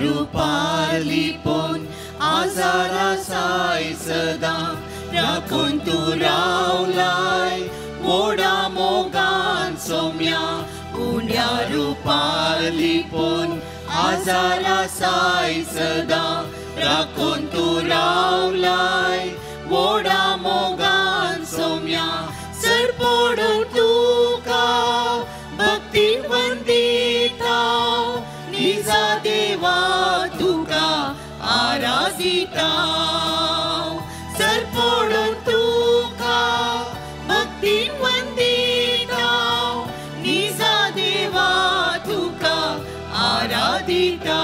रुपार लिपोन आजारा साय सदा राखून तू रावलाय मोडा मोगान सोम्या उंड्या रुपार लिपोन आजारा साय सदा राखून तू रावलाय मोडा मोगान सोम्या सरपोडून तुका भक्ती वंदिता निजा देवा तुका आराधिता सरपोडून तुका भक्ती वंदिता निजा देवा तुका आराधिता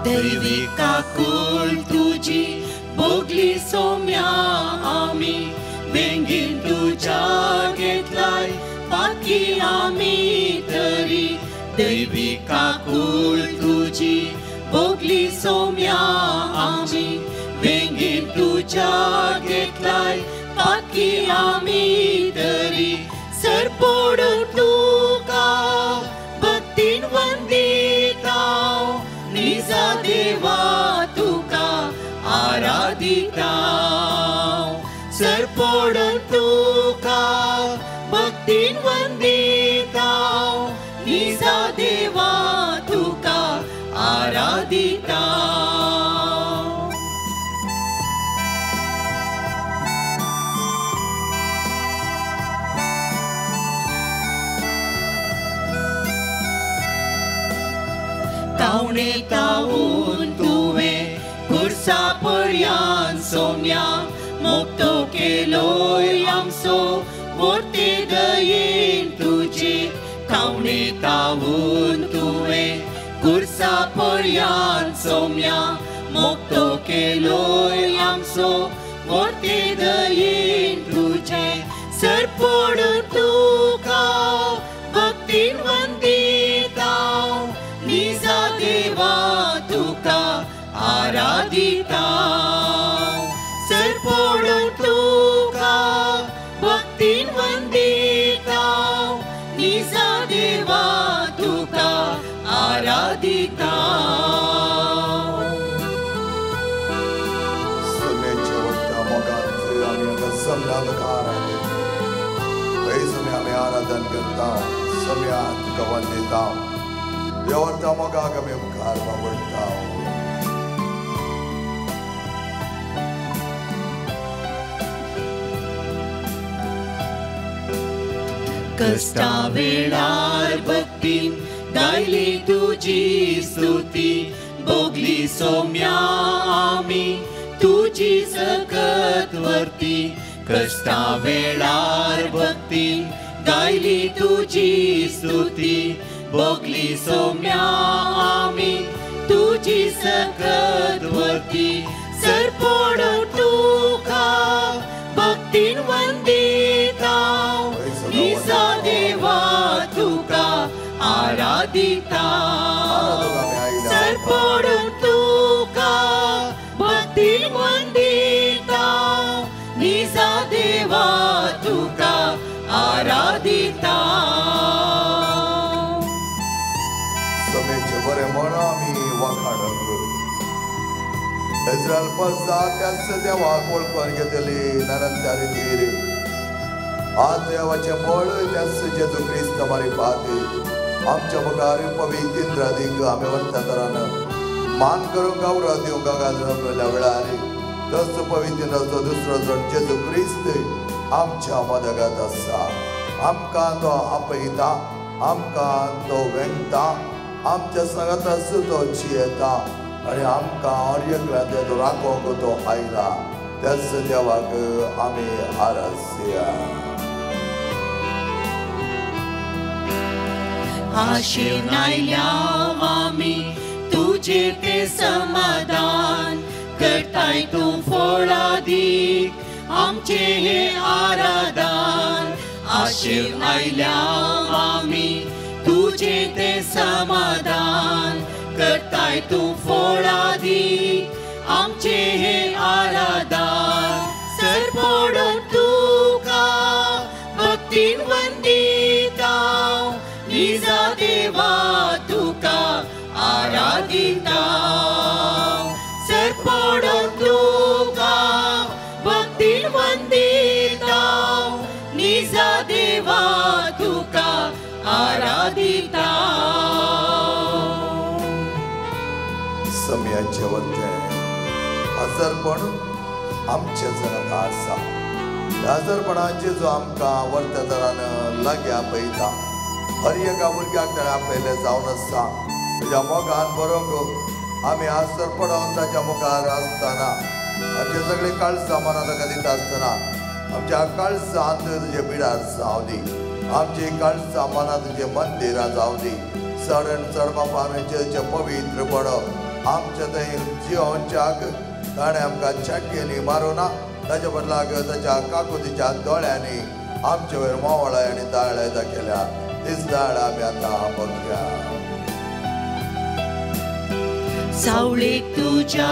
दैविका कुल तुझी भोगली सोम्या आमी वेंगीन तुझ्या घेतलाय बाकी आमी तरी दैविका कुल तुझी भोगली सोम्या आमी वेंगीन तुझ्या घेतलाय बाकी आमी तरी सरपोडून तुका भक्तीन वंदिता निजा देवा तुका आराधिता सरपोडून तुका भक्तीन वंदिता निजा देवा तुका आराधिता तावणे तावून तुवें खुर्सा पर्यान सोम्या मोक्तो केलोय आमचो मोटे दयेन तुजी तावणे तावून तुवें खुर्सा पर्यान सोम्या मोक्तो केलोय आमचो मोटे दयेन तुजे सरपोडून तुका भक्तीन वंदिता निजा देवा तुका आराधिता सरपोडून तुका भक्तीन वंदिता निजा देवा तुका आराधिता समेच्या वक्ता मोगान आमी समजान आराधन हे समय आमी आराधन करता समय तुका वंदिता देवता मोगाक आमी उपकार वावरता कष्टा वेळार भक्तीन गायली तुझी स्तुती भोगली सोम्या आमी तुझी सकत वर्ती कष्टा वेळार भक्तीन गायली तुझी स्तुती भोगली सोम्या आमी तुझी सकत वर्ती सरपोडून तुका भक्तीन वंदिता निजा देवा तुका आराधिता सरपोडून तुका भक्तीन वंदिता निजा देवा तुका आराधिता समेचे बरे म्हण आमी वखाण करू इस्रायल पसा त्याच देवाक वळखून घेतली नरंतर रितीर आज देवाचे बळ त्याच जेजू क्रिस्त मारी पाती आमच्या मुखार पवित्र अधिक आमी वर्ता तरान मान करूंक गौरव दिवंक गाजरल्या वेळार तस पवित्र दुसरो जण जेजू क्रिस्त आमच्या मदगात आसा आमकां तो आपयता आमकां तो वेंगता आमच्या संगत तो जियेता आनी आमकां अर्यग्रांत राखोंक तो आयला त्याच देवाक आमी आराधया आशेन आयल्या आमी तुजे ते समाधान करताय तूं फळां दीक आमचे हे आराधन आशेन आयल्या आमी तुजे ते समाधान करताय तूं फळां दीक आमचे ताचे वरते हजरपण आमचे जगात आसा हजरपणाचे जो आमकां वर्त तरान लाग्या पळयता हर एका भुरग्याक ताणें आपयले जावन आसा तुज्या मोगान बरोवंक आमी आसर पडोवन ताच्या मुखार आसतना आमचे सगळे काळजां मनां ताका दिता आसतना आमच्या काळजांत तुजे बिडार जावं दी आमची काळजां मनां तुजे मंदिरां जावं दी चड चड बापाचे पवित्र पडो आमच्या थंय जिवच्याक ताणें आमकां छाटयेनी मारूना ताच्या बदलाक ताच्या काकुतीच्या दोळ्यांनी आमचे वयर मोवळाय आनी दाळाय दाखयल्या तीच दाळ आमी आतां बघया सावळेक तुज्या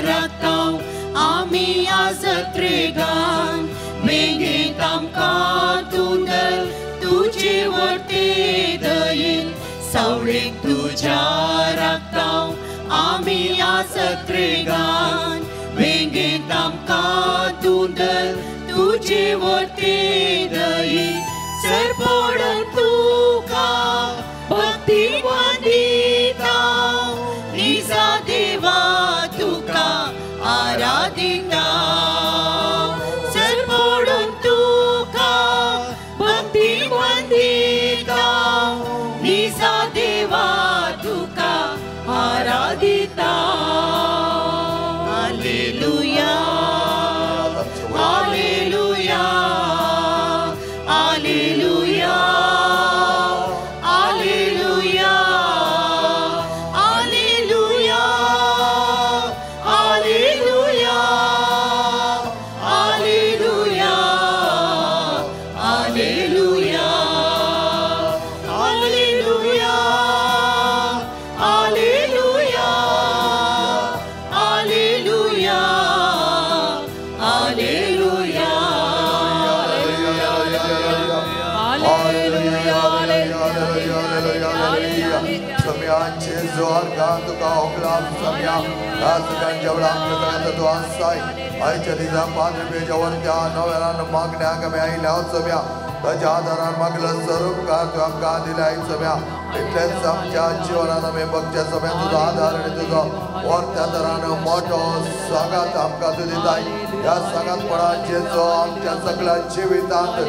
राखतांव आमी आजत रेगान मेघेंत आमकां तुंदल तुजे वर्ते दयेन सावळेक तुज्या राखतांव आमी आजत रेगान मेघेंत आमकां तुंदल तुजे वर्ते दयेन सर पडन तुका भक्ती वंदिता निजा देवा तुका आराधिता सर पडन तुका भक्ती वंदिता निजा देवा तुका आराधिता hallelujah hallelujah hallelujah hallelujah hallelujah hallelujah hallelujah hallelujah hallelujah hallelujah hallelujah hallelujah सम्याचे जोर गान तुका ओकलाम सम्या रात गान जेवढा आमच्याकडे तो आसाय आयच्या दिसा पांढरे बेजावर त्या नव्यान मागण्याक आमी आयल्या सम्या ताच्या आदारान मागलं स्वरूपकार तूं आमकां दिल्या सम्या इतलेंच आमच्या जिवनान आमी बघच्या सम्या तुजो आदार आनी तुजो वर्त्या तरान मोठो सांगात आमकां तूं दिताय ह्या सांगातपणाचे जो आमच्या सगळ्या जिवितांत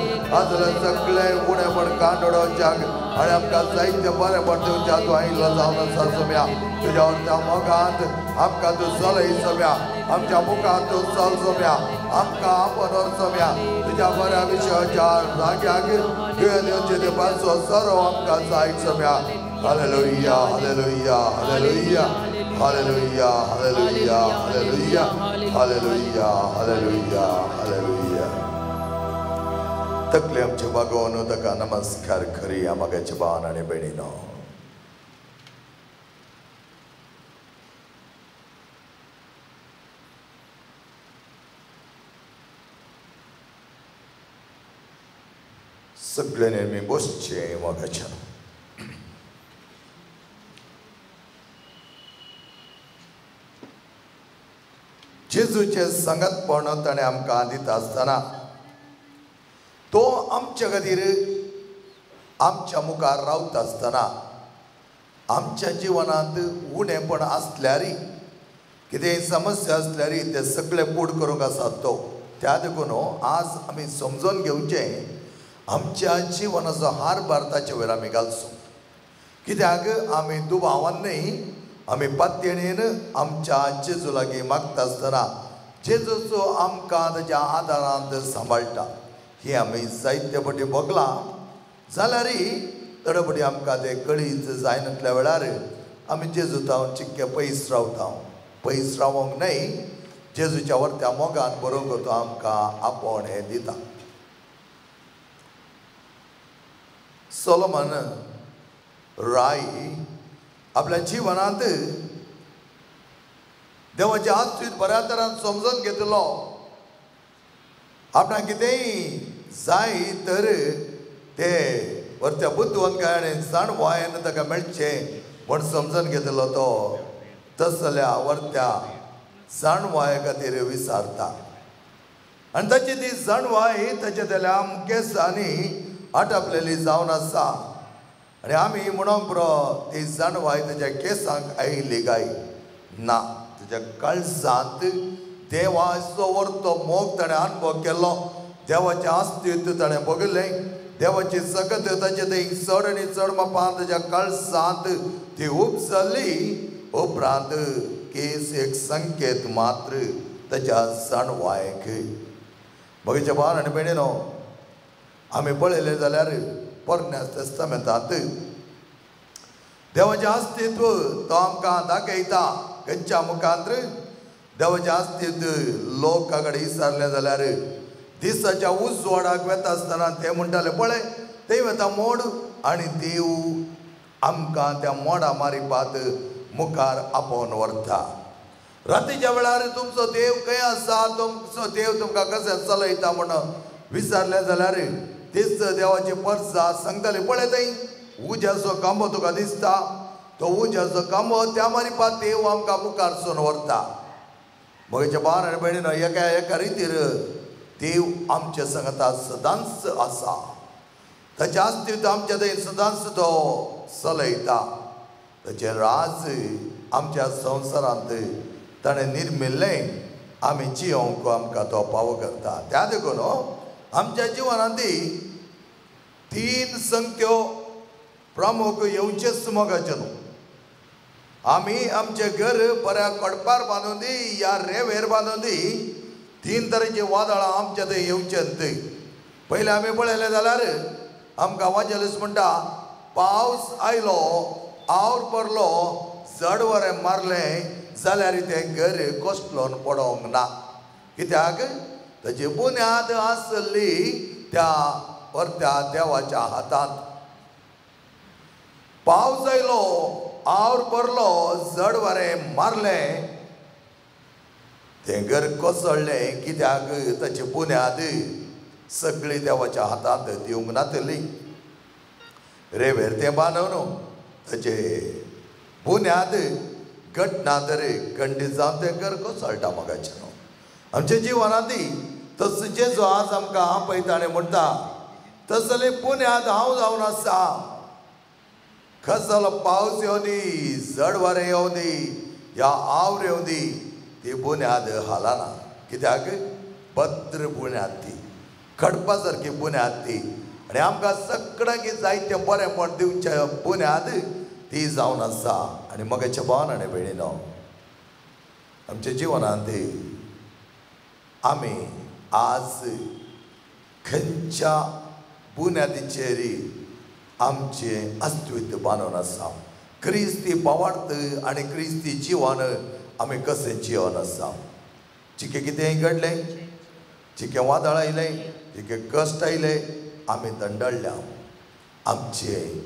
आजले सगळे उणेपण कांडोवच्याक आनी आमकां जायते बरेपण दिवच्या तूं आयिल्लो जावन आसा सम्या तुज्या वर्त्या मोगांत आमकां तूं चलय सम्या आमच्या मुखांत तूं चल सम्या आमकां आपणोर सम्या तुज्या बऱ्या विशयाच्या जाग्याक तुवें दिवचे ते पासो सरो आमकां जाय सम्या hallelujah hallelujah hallelujah hallelujah hallelujah hallelujah hallelujah hallelujah hallelujah तकले आमचे बागोवन ताका नमस्कार करी आमागाचे भावन आनी भयणीनो सगळे नेहमी बसचे मोगाच्या जेजूचे संगतपण ताणें आमकां दिता आसतना तो आमच्या खातीर आमच्या मुखार रावता आसतना आमच्या जिवनांत उणेपण आसल्यार कितेंय समस्या आसल्यार ते सगळे पूड करूंक आसा तो त्या देखून आज आमी समजून घेवचें आमच्या जिवनाचो हार भारताच्या वयर आमी घालचो कित्याक आमी दुबावान न्ही आमी पातयेन आमच्या जेजू लागीं मागता आसतना जेजूचो आमकां ताच्या आदारांत सांबाळटा ही आमी जायते फावटी बगलां जाल्यार तडपडी आमकां तें कळीत जायनातल्या वेळार आमी जेजूतां चिक्के पयस रावता पयस रावोंक न्हय जेजूच्या वर्त्या मोगान बरोवंक तो आमकां आपोण हें दिता सोलोमन राय आपल्या जिवनांत देवाचे आस्तीत बऱ्या तरान समजून घेतलो आपणाक कितेंय जाय तर ते वर्त्या बुद्धवंतकाय आनी जाणवायेन ताका मेळचें म्हण समजून घेतलो तो तसल्या वर्त्या जाणवाये खातीर विचारता आनी ताची ती जाणवाय ताच्या तेल्या मुखेसांनी आटापलेली जावन आसा आनी आमी म्हणोंक पुरो ती जाणवाय ताच्या केसांक आयिल्ली काय ना तुझ्या काळजांत देवाचो व्हरतो मोग ताणें अनुभव केलो देवाचें अस्तित्व ताणें बघिल्लें देवाची सकत ताचे थंय चड आनी चड मापान ताच्या काळजांत ती उपसल्ली उपरांत केस एक संकेत मात्र ताच्या जाणवायक बगीचे भावान आनी भयणीनो आमी पळयलें जाल्यार पोरण्या तेस्तामेंतांत देवाचें अस्तित्व तो आमकां दाखयता खंयच्या मुखांत्र देवाचें अस्तित्व लोका कडेन विचारलें जाल्यार दिसाच्या उजवाडाक वेता आसतना ते म्हणटाले पळय थंय वेता मोड आनी देव आमकां त्या मोडा मारिपाक मुखार आपोवन व्हरता रातीच्या वेळार तुमचो देव खंय आसा तुमचो देव तुमकां कशें चलयता म्हणून विचारलें जाल्यार तेच देवाची परसा सांगताले पळय थंय उज्याचो कांबो तुका दिसता तो उज्याचो कांबो त्या मारिपाक देव आमकां मुखार सोन व्हरता म्हज्या भावान आनी भयणीनो एका रितीर देव आमच्या संगता सदांच आसा ताचें अस्तित्व आमच्या थंय सदांच तो चलयता ताचें राज आमच्या संवसारांत ताणें निर्मिल्लें आमी जियोंक आमकां तो फावो करता त्या देखून आमच्या जिवनांत 3 संख्यो प्रमुख येवचेच मोगाचे न्हू आमी आमचें घर बऱ्या कडपार बांदून दी या रेवेर बांदून दी 3 तरेची वादळां आमच्या थंय येवचेंत पयलें आमी पळयलें जाल्यार आमकां वाजेलस म्हणटा पावस आयलो आवड पडलो जड वरें मारलें जाल्यार तें घर कोसलोन पडोंक ना कित्याक ताची बुन्याद आसली त्या परत्या देवाच्या हातांत पावस आयलो आवड पडलो जड वरें मारलें तें घर कोसळ्ळें कित्याक ताची बुन्याद सगळी देवाच्या हातांत दिवंक नातली रेवेर तें बांदून ताचे बुन्याद घटना तरी खंडीत जावन तें घर कोसळटा मोगाचें न्हू आमच्या जिवनांत तसो जो आज आमकां पळयता आनी म्हणटा तसले बुन्याद हांव जावन आसा कसलो पावस येवं दी जड वारें येवं दी या आवड येवं दी ती बुन्याद हालना कित्याक भद्र बुन्याद ती खडपा सारकी बुन्याद ती आनी आमकां सगळ्यांक जायतें बरेंपण दिवचें बुन्याद ती जावन आसा आनी मोगाच्या भावान आनी भयणीनो आमच्या जिवनांत आमी आज खंयच्या बुन्यादीचेर आमचें अस्तित्व बांदून आसा क्रिस्ती पावार्थ आनी क्रिस्ती जिवन आमी कशें जिवन आसा चिकें कितेंय घडलें चिकें वादळ आयलें चिकें कश्ट आयलें आमी दंडळ्या आमचें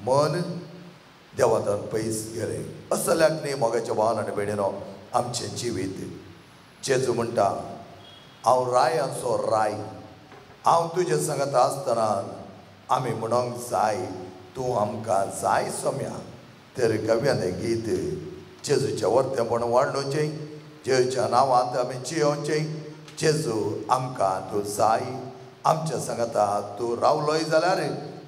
मन देवातान पयस गेलें असल्याक न्ही मोगाच्या भावान आनी भयणीनो आमचें जिवीत जेजू म्हणटा हांव रायाचो राय हांव तुजे सांगता आसतना आमी म्हणोंक जाय तूं आमकां जाय सोम्या तर कव्यान गीत जेजूचें वर्तेपण वाडणुचें जेजूच्या नांवांत आमी जियोवचें जेजू आमकां तूं जाय आमच्या सांगता तूं रावलोय जाल्यार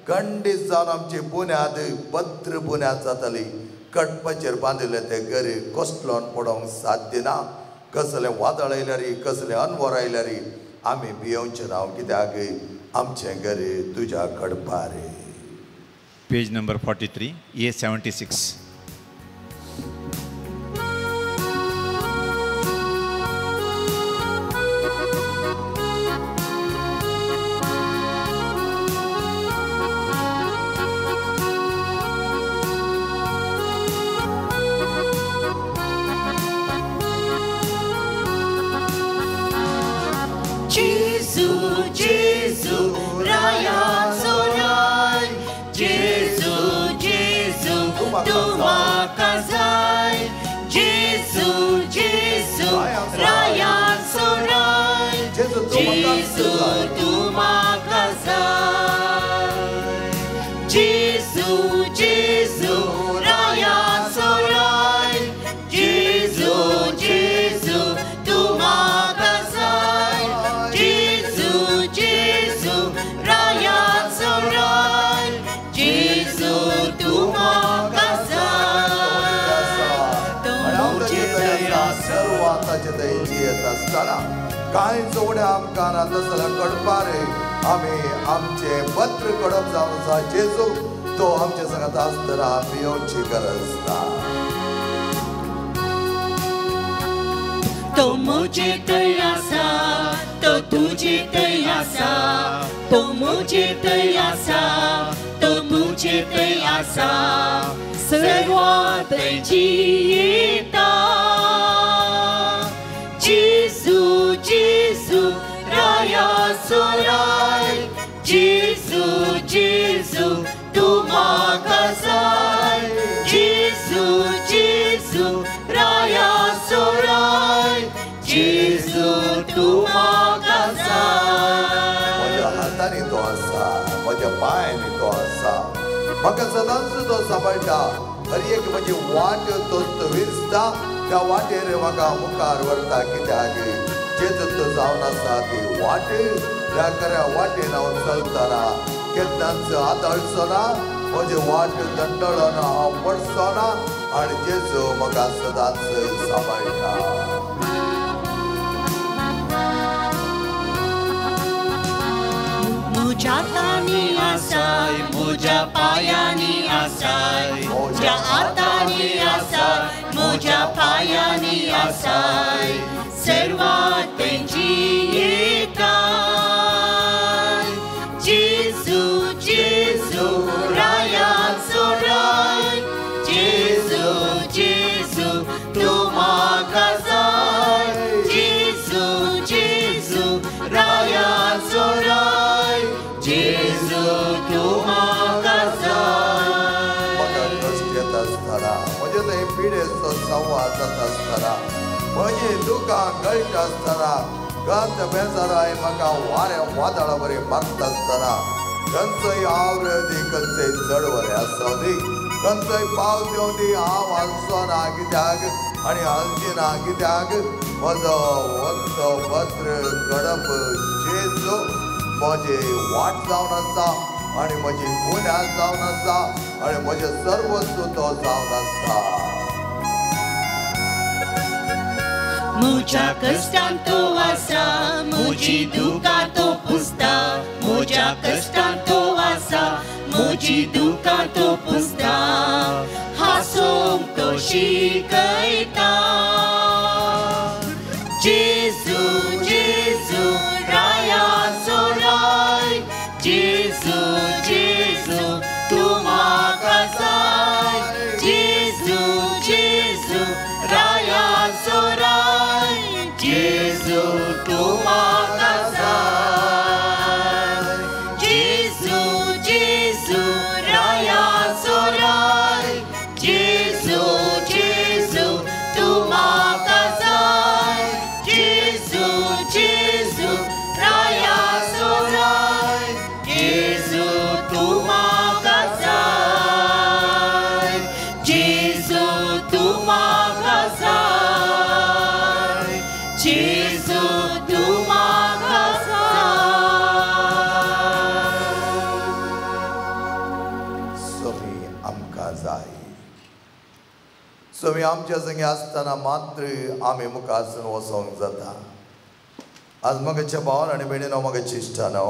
खंडीत जावन आमची बुन्याद भद्र बुन्याद जाताली कटपाचेर बांदिल्लें तें घर कोसलोन पडोवंक साध्य ना कसलें वादळ आयल्यार कसलें अनवर आयल्यार आमी भियोवचें ना कित्याक आमचें घर तुज्या कडपार पेज नंबर 43 A76 Yes. कांयच उड्या आमकां नात जाल्यार कडपारे आमी आमचे पत्र कडप जावन आसा जेजू तो आमचे सांगात आसतना भियोवची गरज ना तो मुझे थंय आसा तो तुजे थंय आसा तो मुझे थंय आसा तो तुजे थंय आसा सर्वात जियेता जेजू जेजू राया सोराय जेजू जेजू तू म्हाका जाय जेजू जेजू राया सोराय जेजू तू म्हाका जाय म्हज्या हातांनी तो आसा म्हज्या पांयांनी तो आसा म्हाका सदांच तो सांबाळटा हर एक म्हजी वाट तोच विरसता त्या वाटेर म्हाका मुखार व्हरता कित्याक जेजू जावन आसा ती वाट त्या खऱ्या वाटेन हांव चलतना केन्नाच आदळचो ना म्हजी वाट दंडळोन हांव पडचो ना आनी जेजू म्हाका सदांच सांबाळटा म्हज्या हातांनी आसाय म्हज्या पायांनी आसाय म्हज्या हातांनी आसाय म्हज्या पायांनी आसाय सर्वात जियेता जेजू जेजू राया सोराय जेजू जेजू तू म्हाका जाय जेजू जेजू राया सोराय जेजू तू म्हाका जाय म्हाका कश्ट येता आसतना म्हजे थंय पिडेचो संवाद जाता आसतना म्हजी दुकां गळटा आसतना गंध बेजाराय म्हाका वारें वादळा बरें मागता आसतना खंयचोय आवरदी खंयचोय चड बरें आसो दी खंयचोय पावस येवं दी हांव हालचो ना कित्याक आनी हालची ना कित्याक म्हजो वचो पत्र कडप जेजू म्हजी वाट जावन आसा आनी म्हजी गुन्यांव जावन आसा आनी म्हजें सर्वस्व तो जावन आसा म्हज्या कश्टांत तो आसा म्हजी दुकां तो पुसता म्हज्या कश्टांत तो आसा म्हजी दुकां तो पुसता हांसूंक तो शिकयता जेजू जेजू राया सोराय जेजू जेजू तू म्हाका जाय जेजू जेजू राया सोराय जेजू तू म्हाका जाय जेजू जेजू राया सोराय जेजू जेजू तू म्हाका जाय जेजू जेजू राया सोराय जेजू तू म्हाका जाय जेजू तू म्हाका जाय जेजू तू म्हाका सोमी आमकां जाय सोमी आमच्या संगे आसतना मात्र आमी मुखारसून वचोंक जाता आज म्हाका भावान आनी भयणीनो म्हाका इश्टानो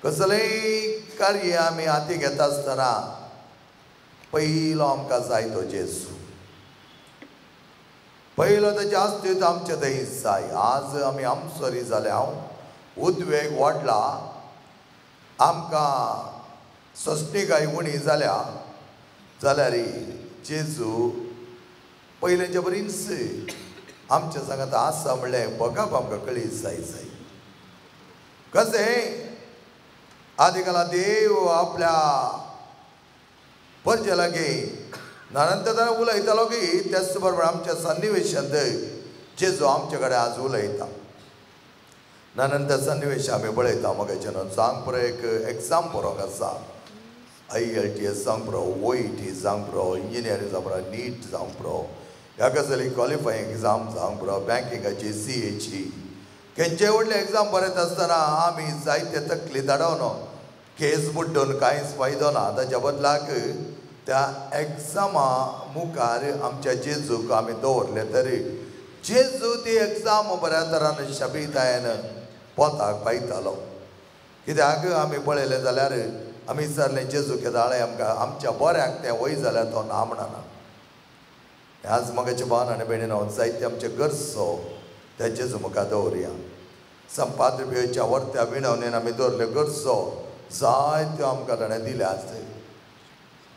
कसलेंय कार्य आमी हाती घेता आसतना पयलो आमकां जाय तो जेजू पयलो तो जास्तीत आमचे थंय जाय आज आमी आमसोरी जाले हांव उद्वेग वाडला आमकां सस्तिकाय उणी जाल्या जाल्यार जेजू पयलेंच्या बरीच आमच्या सांगात आसा म्हणलें बघप आमकां कळी जाय कशें आदी काला देव आपल्या परजे लागीं नंतर उलयतालो की त्याच बरोबर आमच्या सन्निवेशांत जेजू आमचे कडेन आज उलयता नंतर सन्निवेश आमी पळयता मोगाचे न्हू सांग पुरो एक एग्जाम बरोवंक आसा IELTS जावंक पुरो OET जावंक पुरो इंजिनियरींग जावंक पुरो नीट जावंक पुरो ह्या गजाली क्वॉलिफायींग एग्जाम जावंक पुरो बँकिंगाची CAची खंयचेय व्हडले एग्जाम बरयत आसतना आमी जायते तकली धाडोवन केस बुड्डून कांयच फायदो ना ताच्या बदलाक त्या एग्जामा मुखार आमच्या जेजूक आमी दवरले तरी जेजू ती एग्जाम बऱ्या तरान शबितायन पोताक पायतालो कित्याक आमी पळयलें जाल्यार आमी विचारलें जेजू केदाळे आमकां आमच्या बऱ्याक तें वय जाल्यार तो ना म्हणना आज मगाच्या भावान आनी भयणीन हांव जायते आमचे गरजो ते जेजू मुखार दवरया संपाद बियोच्या वर्त्या विणवणेन आमी दवरले गरजो जायत्यो आमकां ताणें दिल्यात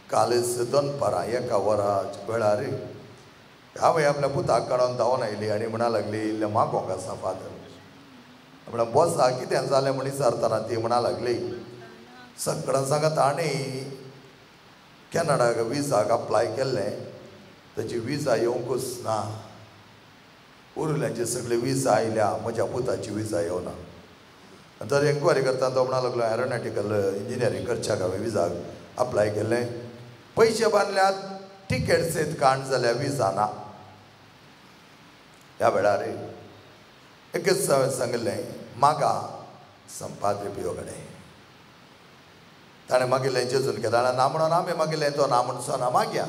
कालच दनपारां एका वराच्या वेळार हांवें आपल्या पुताक काडून धांवन आयली आनी म्हणा लागली इल्लें मागोंक आसा फादर म्हणल्यार बसा कितें जालें म्हण विचारतना ती म्हणा लागली सगळ्यां सांगात आनी कॅनडाक विजाक अप्लाय केल्लें ताची विजा येवंकूच ना उरिल्ल्यांची सगळी विजा आयल्या म्हज्या पुताची विजा येवना तर एन्क्वायरी करता तो म्हणा लागलो एरोनॉटिकल इंजिनियरींग करच्याक हांवें विजाक अप्लाय केल्लें पयशे बांदल्यात टिकेट्स येत काण जाल्यार विजा ना ह्या वेळार एकच हांवें सांगिल्लें मागा संपाद्री पियो कडेन ताणें मागिल्लें जेजून केदाळा ना म्हणून आमी मागिल्लें तो ना म्हणून सोना मागया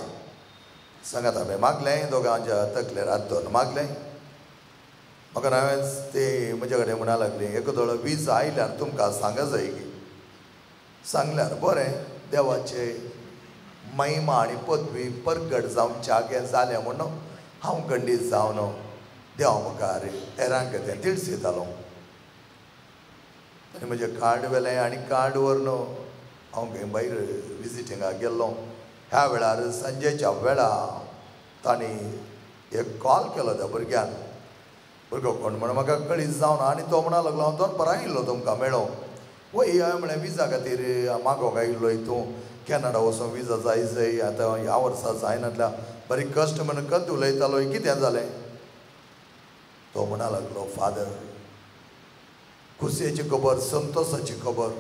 सांगात हांवें मागलें दोगांच्या तकलेर हात दवरून मागलें म्हाका हांवें ती म्हजे कडेन म्हणा लागली एक दोळो वीज आयल्यार तुमकां सांगा जाय की सांगल्यार बरें देवाचे महिमा आनी पदवी परगट जावन चागे जालें म्हणून हांव खंडीत जावन देवा मुखार हेरांक तें तिडसितालो आनी म्हजें कार्ड व्हेलें आनी कार्ड व्हरून हांव खंय भायर विजिटिंगाक गेल्लो ह्या वेळार संजेच्या वेळा तांणी एक कॉल केलो त्या भुरग्यान भुरगो कोण म्हणून म्हाका कळीत जावन आनी तो म्हणा लागलो हांव दनपारां येयल्लो तुमकां मेळो वय हांवें म्हळें विजा खातीर मागोंक आयिल्लो हितूं कॅनडा वचून विजा जाय आतां ह्या वर्सा जायनातल्या बरी कश्ट म्हणून कंत उलयतालो कितें जालें तो म्हणा लागलो फादर खुशयेची खबर संतोशाची खबर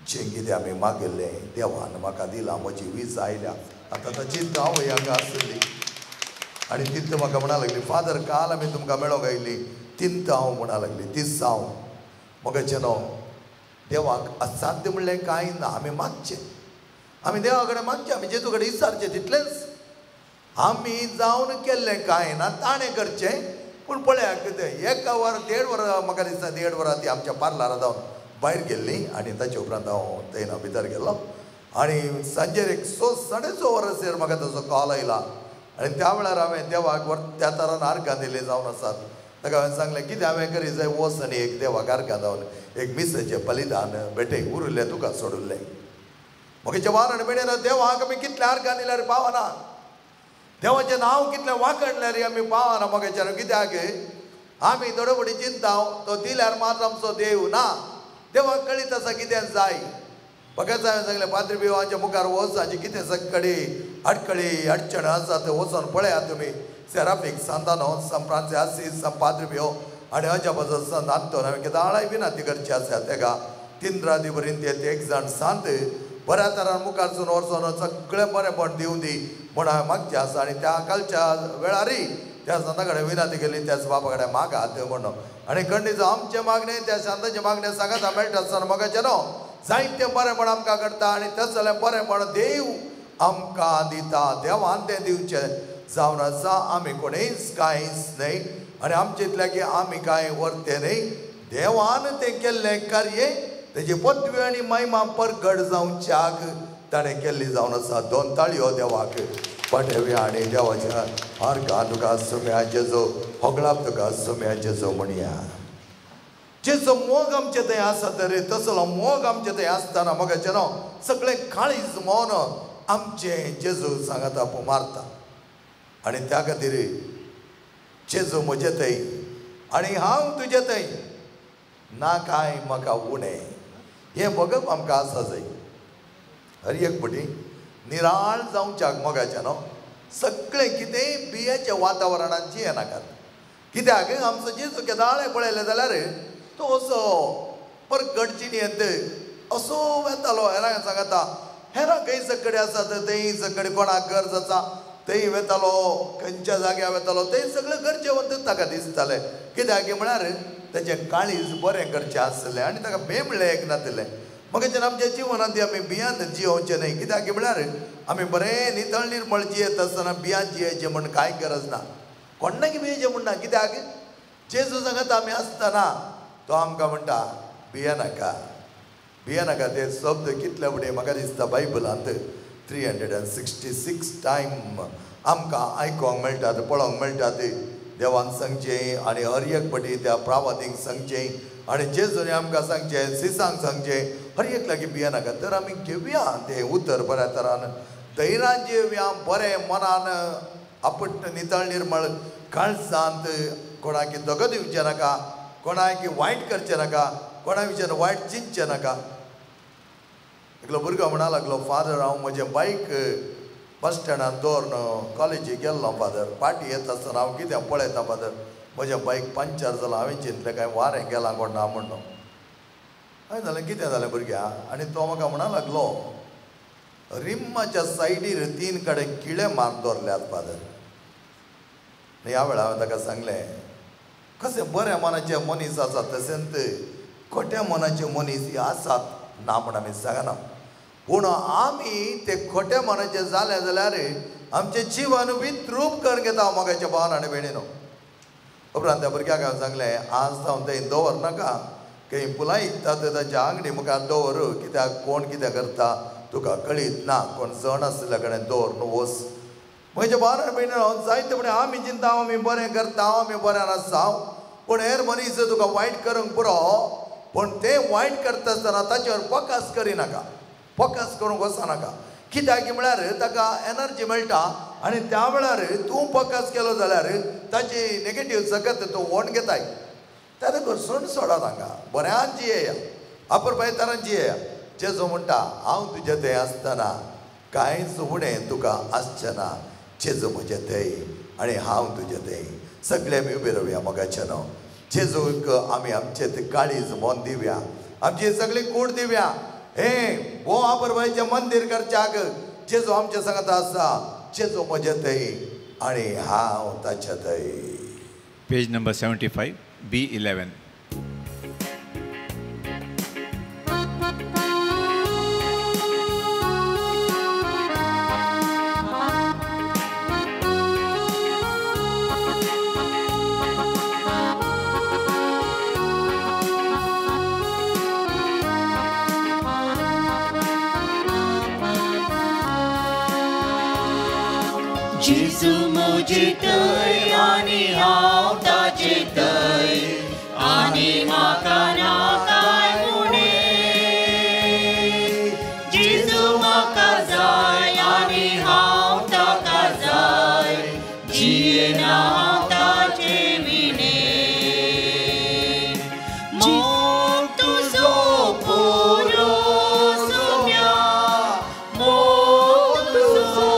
जें कितें आमी मागिल्लें देवान म्हाका दिलां म्हजी वीज आयल्या आतां ताची हांव हांगा आसली आनी तितू म्हाका म्हणा लागली फादर काल आमी तुमकां मेळोंक आयिल्ली तिंत हांव म्हणा लागली तिस हांव मोगाचें न्हू देवाक असाध्य म्हणलें कांय ना आमी मागचें आमी देवा कडेन मागचें आमी जेजू कडेन विचारचें तितलेंच आमी जावन केल्लें कांय ना ताणें करचें पूण पळयात कितें एका वर 1.5 वरां म्हाका दिसता 1.5 वरां ती आमच्या पार्लरांत जावन भायर गेल्ली आनी ताचे उपरांत हांव थंय भितर गेल्लो आनी सांजेर एक 6-6:30 वरांचेर म्हाका ताचो कॉल आयला आनी त्या वेळार हांवें देवाक त्या तरान आर्गां दिली जावन आसात ताका हांवें सांगलें कितें हांवें करी जाय वच आनी एक देवाक आर्गां जावन एक मिसेचें बलिदान बेटे उरिल्लें तुका सोडुल्लें म्हाका वार आनी बेडेन देवाक आमी कितले आर्गां दिल्यार पावना देवाचें नांव कितलें वाखडल्यार आमी पावना मोगाचेर कित्याक आमी दडबडी चिंता तो दिल्यार मात आमचो देव ना देवाक कळीत आसा कितें जाय फकत हांवें सांगलें पाद्री बिवांच्या मुखार वचाची कितें सगळी अडकळी अडचण आसा थंय वचून पळयात तुमी सेराफीक सांतानो सान फ्रांसीस सान पाद्री बियो आनी हाच्या बद्दल सान आंतोन हांवें केदाळाय विनंती करची आसा तेका 3 राती पर्यंत एक जाण सांत बऱ्या तरान मुखारसून वचून सगळें बरेंपण दिवं दी म्हूण हांवें मागचें आसा आनी त्या कालच्या वेळारय त्या संता कडेन विनंती केली त्याच बाबा कडेन मागात म्हणून आनी खंडीत आमचें मागणें त्या शांताचें मागणें सांगाता मेळटा आसतना मोगाचें न्हू जायतें बरेंपण आमकां करता आनी तशें जाल्यार बरेंपण देव आमकां दिता देवान तें दिवचें जावन आसा आमी कोणेंच कांयच न्हय आनी आमचे इतलें की आमी कांय वर्तें न्हय देवान तें केल्लें कार्य तेजी पदवी आनी महिमा परगट जावच्याक ताणें केल्ली जावन आसा 2 ताळयो देवाक पाठव्या आनी देवाच्या आर्गां तुका सुम्या जेजो होगळाप तुका सुम्या जेजो म्हणया जेजो मोग आमचे थंय आसा तरी तसलो मोग आमचे थंय आसतना मोगाचें न्हू सगळें काळीज मोन आमचें जेजू सांगाता मारता आनी त्या खातीर जेजू म्हजे थंय आनी हांव तुजे थंय ना कांय म्हाका उणें हें बगप आमकां आसा जाय हर एक फावटी निराळ जावच्याक मोगाचें न्हू सगळें कितेंय बियेच्या वातावरणांत जियेनाकात कित्याक आमचो जेजू केदाळे पळयलें जाल्यार तो असो परगट जिणेंत असो वेतालो हेरांक सांगता हेरां खंय सगळे आसात थंय सगळे कोणाक गरज आसा थंय वेतालो खंयच्या जाग्यार वेतालो थंय सगळे गरजेवंत ताका दिसतालें कित्याक म्हळ्यार तेजें काळीज बरें करचें आसलें आनी ताका बेमळें एक नासलें मोगाचें आमच्या जिवनांत आमी बियांत जियोवचें न्हय कित्याक म्हळ्यार आमी बरें नितळ निर्मळ जियेत आसतना बियांत जियेचें म्हण कांय गरज ना कोणाक भियेचें म्हणना कित्याक जेजू सांगत आमी आसतना तो आमकां म्हणटा भियेनाका भियेनाका ते शब्द कितले फुडें म्हाका दिसता बायबलांत 366 टायम आमकां आयकोंक मेळटात पळोवंक मेळटात देवान सांगचें आनी हर एक फावटी त्या प्रावादीक सांगचें आनी जेजून आमकां सांगचें सिसांक सांगचें हर एक लागीं भियेनाका तर आमी घेवया तें उतर बऱ्या तरान धैर्यान जेवया बरें मनान आपट नितळ निर्मळ काळजांत कोणाक दोगो दिवचें नाका कोणाक वायट करचें नाका कोणा विशीं वायट चिंतचें नाका एकलो भुरगो म्हणा लागलो फादर हांव म्हजें बायक बस स्टँडार दवरून कॉलेजीक गेल्लो फादर पार्टी येता आसतना हांव कितें पळयता फादर म्हजें बायक पंक्चर जालां हांवें चिंतलें काय वारें गेलां कोण ना म्हणून हय जालें कितें जालें भुरग्याक आनी तो म्हाका म्हणा लागलो रिम्माच्या सायडीर 3 कडेन किळे मारून दवरल्यात फादर ह्या वेळार हांवें ताका सांगलें कशें बऱ्या मनाचे मनीस आसात तशेंच खोट्या मनाचे मनीस आसात ना म्हण आमी सांगना पूण आमी ते खोट्या मनाचे जाले जाल्यार आमचें जिवन विद्रूप करून घेता मोगाच्या भावान आनी भयणीनो उपरांत त्या भुरग्याक हांवें सांगलें आज जावन थंय दवर नाका खंय फुलां विकतात ताच्या आंगडी मुखार दवर कित्याक कोण कितें करता तुका कळीत ना कोण जण आसल्या कडेन दवर न्हू वस म्हज्या भावान आनी भयणीनो जायते फुडें आमी चिंता आमी बरें करता आमी बऱ्यान आसा पूण हेर मनीस तुका वायट करूंक पुरो पूण तें वायट करता आसतना ताचेर फोकस करिनाका फोकस करूंक वचनाका कित्याक म्हळ्यार ताका एनर्जी मेळटा आनी त्या वेळार तूं फोकस केलो जाल्यार ताची नेगेटीव सकत तूं वोट घेताय त्या देखून सण सोडा तांकां बऱ्यान जियेया अपुरबाय तरान जियेया जेजू म्हणटा हांव तुजें थंय आसतना कांयच फुडें तुका आसचें ना जेजू म्हजें थंय आनी हांव तुजें थंय सगळे आमी उबे रावया मोगाचें न्हू जेजूक आमी आमचें काळीज मोन दिवया आमची सगळी कूड दिवया हे हो अपुरबायचें मंदीर करच्याक जेजू आमचे सांगता आसा जेजू म्हजें थंय आनी हांव ताचे थंय पेज नंबर 75 B11 जेजू म्हजे थंय आनी हांव ताचे थंय आनी म्हाका ना काय उणें जेजू म्हाका जाय आनी हांव ताका जाय जियेना हांव ताचे विणे मोग तुजो पुरो सोम्या मोग तुजो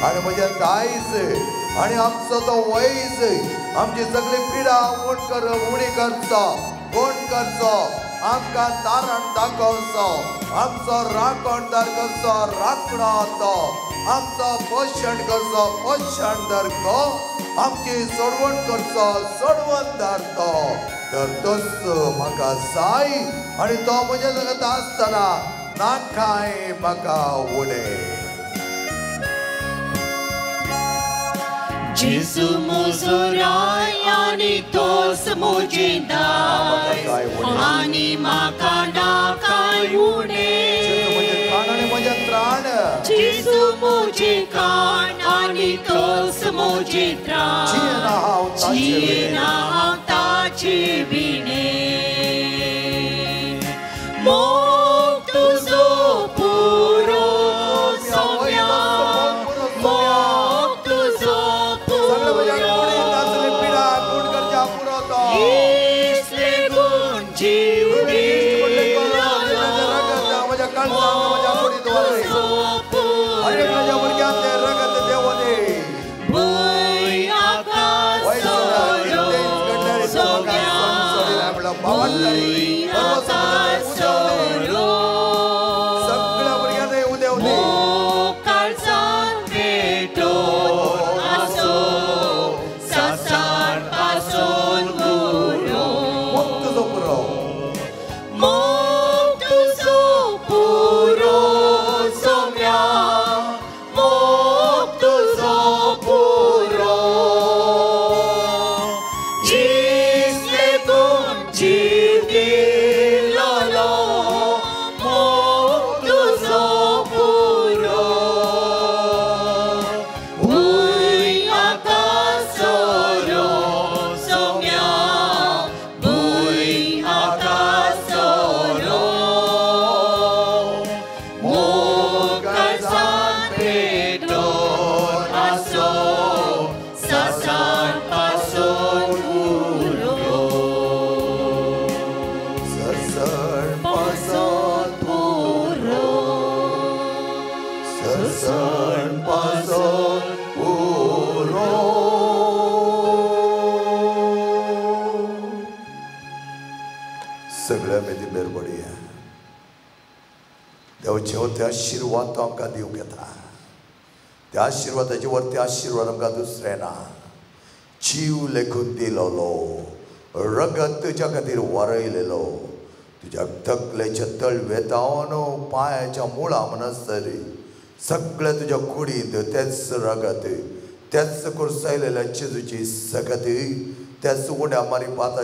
आनी म्हजे दायज आनी आमचो तो वैज आमची सगळी पिडा उणी करचो कोण करचो आमकां तारण दाखोवचो आमचो राखणदार करचो राखणो तो आमचो पोशण करचो पोशणदार तो आमची सोडवण करचो सोडवणदार तो तर तोच म्हाका जाय आनी तो म्हजे सांगता आसतना नाकाय म्हाका उडे जेजू म्हजो राय आनी तोच म्हजें दाय आनी म्हाका नाकाय उणे म्हजें त्राण जेजू म्हजें काण आनी तोच म्हजें त्राण जियेना हांव ताचे विणे मोग तुजो पुरो सोम्या मोग तुजो इसले गुण जीव सगळ्या मेदी बेरबडी देवाचे ते आशीर्वाद तो आमकां दिवंक येता त्या आशीर्वादाचे वरती आशीर्वाद आमकां दुसरें ना जीव लेखून दिलोलो रगत तुज्या खातीर वारयलेलो तुज्या तकलेच्या तळवेतावन पांयाच्या मुळा म्हणसर सगळ्या तुज्या कुडींत तेच रगत तेच कुरसायलेल्या जेजूची सकत तेच उड्या मारी पाता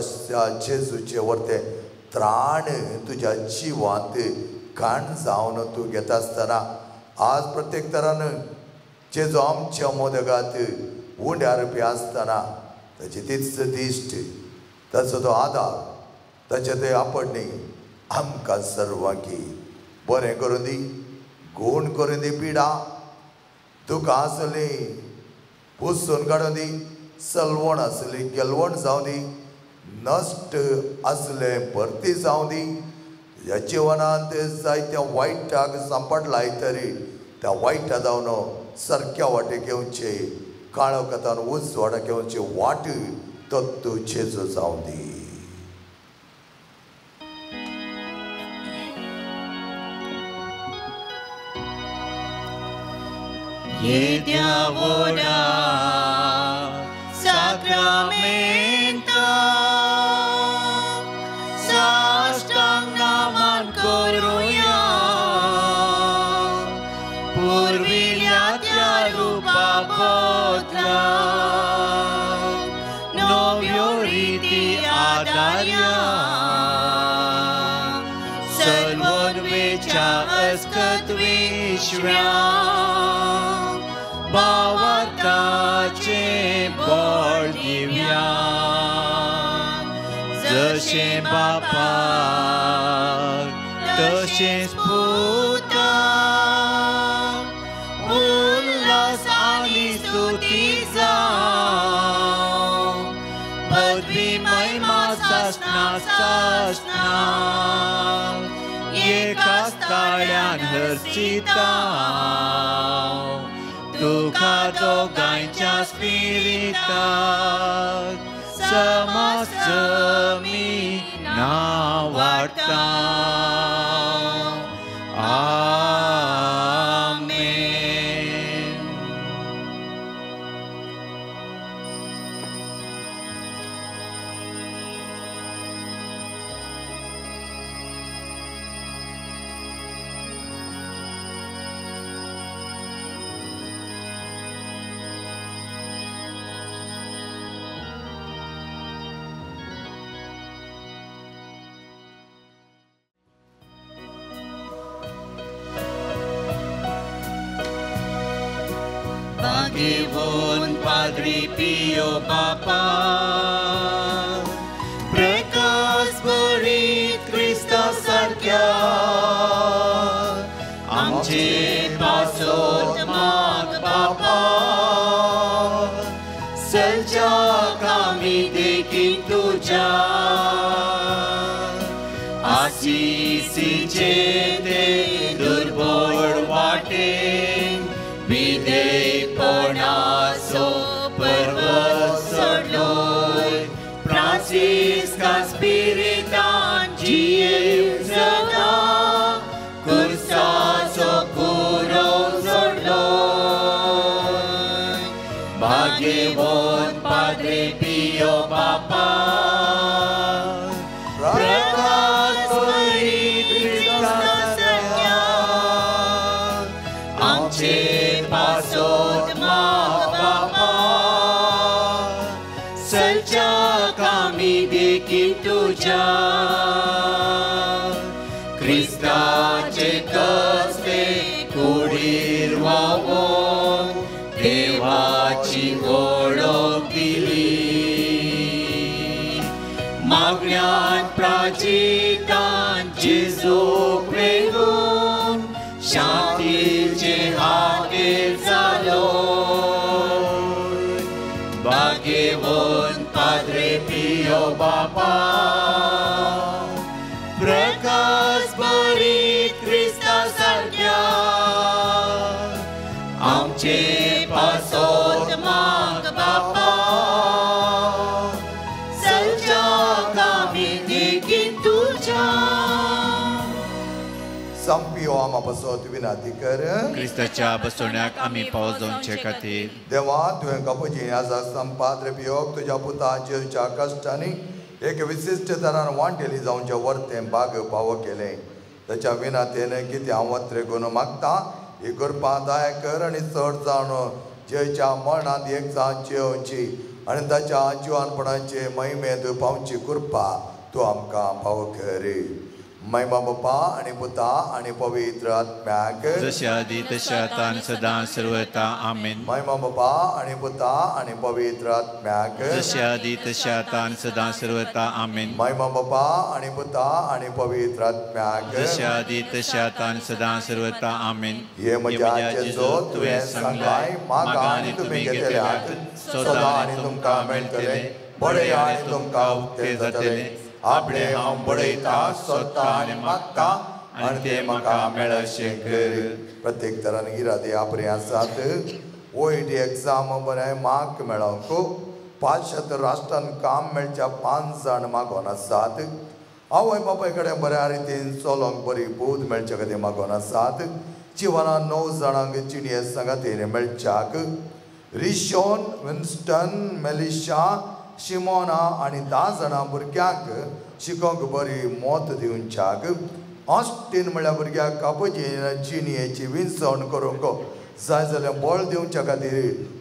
जेजूचे वरते त्राण तुज्या जिवांत काण जावन तूं घेता आसतना आज प्रत्येक तरान जेजू आमच्या मोदकांत उंड्यार बी आसतना ताची तीच दिश्ट ताचो तो आदार ताचे ते आपणनी आमकां सर्वांकी बरें करून दी गूण करून दी पिडा दुखां आसली पुसून काडून दी सलवण आसली गेलवण जावं दी नश्ट असले भरती जावं दी तुज्या जिवनांत जायत्या वायटाक सांपड लायतरी त्या वायटा जावन सारक्या वाटेक येवचे काळो कथान उजवाडाक येवचे वाट तो तूं जेजू जावं दी Ora sacramento sastang naman koruya purvilya rupa potla novio riti adarya सर्वोन वेचा अस्कत विश्व्या भावाताचे बळ दिव्या जशे बापाक तशेंच पुताक उल्हास आनी स्तुती जावं पदवी महिमा सासना सासना एकाच ताळ्यान हर्षिता तुका दोगांच्या स्पिरिताक समस्त मी नांव वाडटा आमेन. घेवन पाद्री पियो बापा प्रकाश भरीत क्रिस्ता सारक्या आमचे पासोत माग बापा सलच्या कामी देखीन तुझ्या आसीसीचे ते दुर्बळ वाटेन विधेयपणाचो पर्वत सोडलोय फ्रांसिस्का स्पिरितान जियेव सदा कुर्साचो कुरो सोडलोय भाग्यवान पाद्रे पियो बापा तुझ्या क्रिस्ताचे कस्ते कुडीर वावोन देवाची ओळख दिली मागण्यान प्राचितान जेजूक मेळून शांतीचे हाकेर जालो भाग्यवान पाद्रे पियो बापा प्रकाश भरीत क्रिस्ता सारक्या आमचे पासोत माग बापा सलच्या कामी देखीन तुझ्या संपियो आमा पासोत विनंती कर क्रिस्ताच्या बसवण्याक आमी पावस जावचे खातीर देवा तुवें कपजी आज संपाद्र पियोक तुझ्या पुताच्या कश्टांनी एक विशिश्ट तरान वांटेली जावचे वर्तें बाग पाव केलें ताच्या विनंतेन कितें हांव वत्रे करून मागता ही करपा दाय कर आनी चड जावन जेच्या मरणांत एक जावन जेवची आनी ताच्या जिवानपणाचे महिमेंत पावची कृपा तूं आमकां पाव कर महिमा बापा आणि पुता आणि पवित्र आत्म्याक जशा आदी तशा आता आणि सदां सर्वता आमेन महिमा बापा आणि पुता आणि पवित्र आत्म्याक जशा आदी तशा आता आणि सदां सर्वता आमेन महिमा बापा आणि पुता आणि पवित्र आत्म्याक जशा आदी तशा आता आणि सदां सर्वता आमेन हे म्हज्या जेजो तुवें सांगलाय मागा आनी तुमी घेतल्यात सदा आनी तुमकां मेळटले बळे आनी तुमकां उक्ते जातले आपणे हांव बडयता सोदता आनी मागता आनी ते म्हाका मेळशें कर प्रत्येक तरान इरादे आपणे आसात ओईट एग्जाम बरें मार्क मेळोंक 500 राष्ट्रांत काम मेळच्या 5 जाण मागोन आसात आवय बापाय कडेन बऱ्या रितीन चलोंक बरी बोध मेळचे खातीर मागोन आसात जिवनान 9 जाणांक चिणये संगातीन मेळच्याक रिशोन विन्स्टन मेलिशा शिमोना आणि 10 जाणां भुरग्यांक शिकोंक बरी मोत दिवच्याक ऑस्टीन म्हळ्यार भुरग्यांक कापजीन चिनयेची विंचवण करूंक जाय जाल्यार बळ दिवच्या खातीर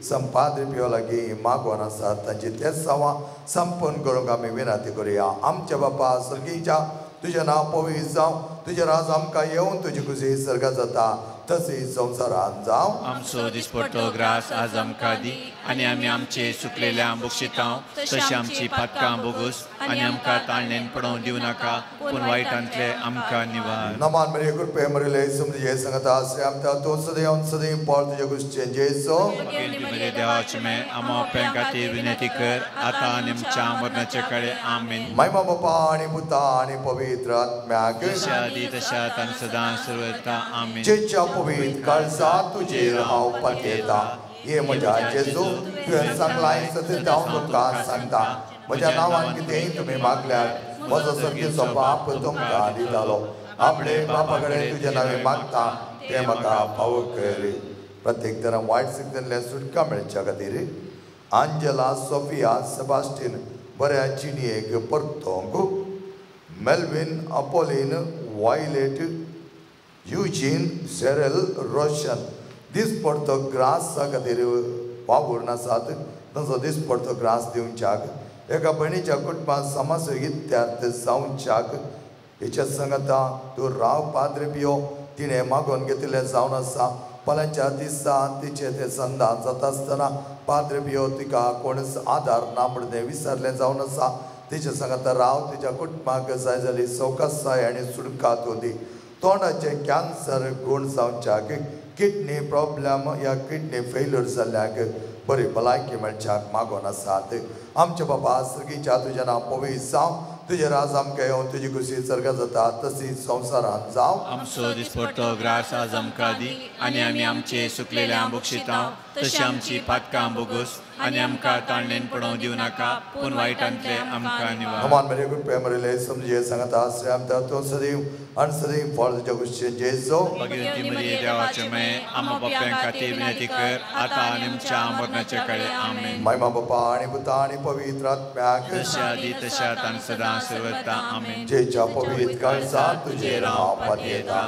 संपाद्र पियो लागीं मागोन आसात तांची ते सवां संपन्न करूंक आमी विनंती करुया आमच्या बापा सर्गीच्या तुजें नांव पवित्र जावं तुजें राज आमकां येवन तुजी खुशी सर्गा जाता तशें संवसारांत जावं आमचो दिसपट्टो ग्रास आज आमकां दी आनी आमी आमचे सुकलेल्या बुक्षितांव तशी आमची पातकां बोगूस आनी आमकां ताळणेन पडोवंक दिवं नाका पूण वायटांतले आमकां निवार नमान मरे कृपे मरेले समजे संगता आश्रयामता तो सदैव सदैव पॉल तुझे गुस्चे जेसो मरे देवाचे मे आमो पें खातीर विनंती कर आतां आनी आमच्या मरणाचे काळे आमीन महिमा बापा आणि पुता आणि पवित्र आत्म्याक जशा आदी तशा आतां सदां सर्वता आमीन जेच्या पवित्र काळजा तुजेर हांव पातयता हे म्हज्या जेजू तुवें सांगलाय सत्य हांव तुमकां सांगता म्हज्या नांवान कितेंय तुमी मागल्यार म्हजो सर्गेचो बाप तुमकां दितालो आपले बापा कडेन तुजे नांवे मागता ते म्हाका फावो कर प्रत्येक तरां वायट सिद्धांतल्यान सुटका मेळच्या खातीर आंजेला सोफिया सेबास्टिन बऱ्या चिनयेक परतोंक Melvin अपोलिन violet युजीन cereal Roshan दिसपडतो grass खातीर वावूर आसात ताचो दिसपडतो ग्रास दिवच्याक एका भयणीच्या कुटुंबांत समस्या इत्यार्थ जावच्याक हेच्या सांगता तूं राव पाद्रे पियो तिणें मागोन घेतिल्लें जावन आसा पलांच्या दिसा तिचे ते संधान जाता आसतना पाद्रे बियो तिका कोणच आधार ना म्हणून विसरले जावन आसा तिचे सांगता राव तिच्या कुटुंबाक जाय जाली सवकासाय आनी सुडकात होती तोंडाचे कॅन्सर गुण जावच्याक किडनी प्रॉब्लेम या किडनी फेल्युअर जाल्ल्याक बरी भलायकी मेळच्याक मागोन आसात आमचे बाबा सर्गीच्या तुजें नांव पवित्र जावं तुझे राज आमकां येवन तुजी खुशी सर्ग जाता तशीच संवसारांत जावं आमचो दिसपट्टो ग्रास आज आमकां दी आनी आमी आमचे सुकलेल्या बुक्षितांव तशी आमची पातकां बोगूस आनी आमकां ताळणेन पडोवंक दिवं नाका पूण वायटांतले आमकां निवार हमान मेरे कृपया मरेले समजे सांगता श्रेम तो सदैव आनी सदैव फळ तुज्या कुशीन जेजो भगवंती मरिये देवाचे माये आमच्या बापां खातीर विनंती कर आतां आनी आमच्या मरणाचे काळी आमेन महिमा बापा आनी पुता आनी पवित्र आत्म्याक तशा आदी तशा आतां सदां सर्वता आमेन जेच्या पवित्र काळजांत तुजे नांव पातयेता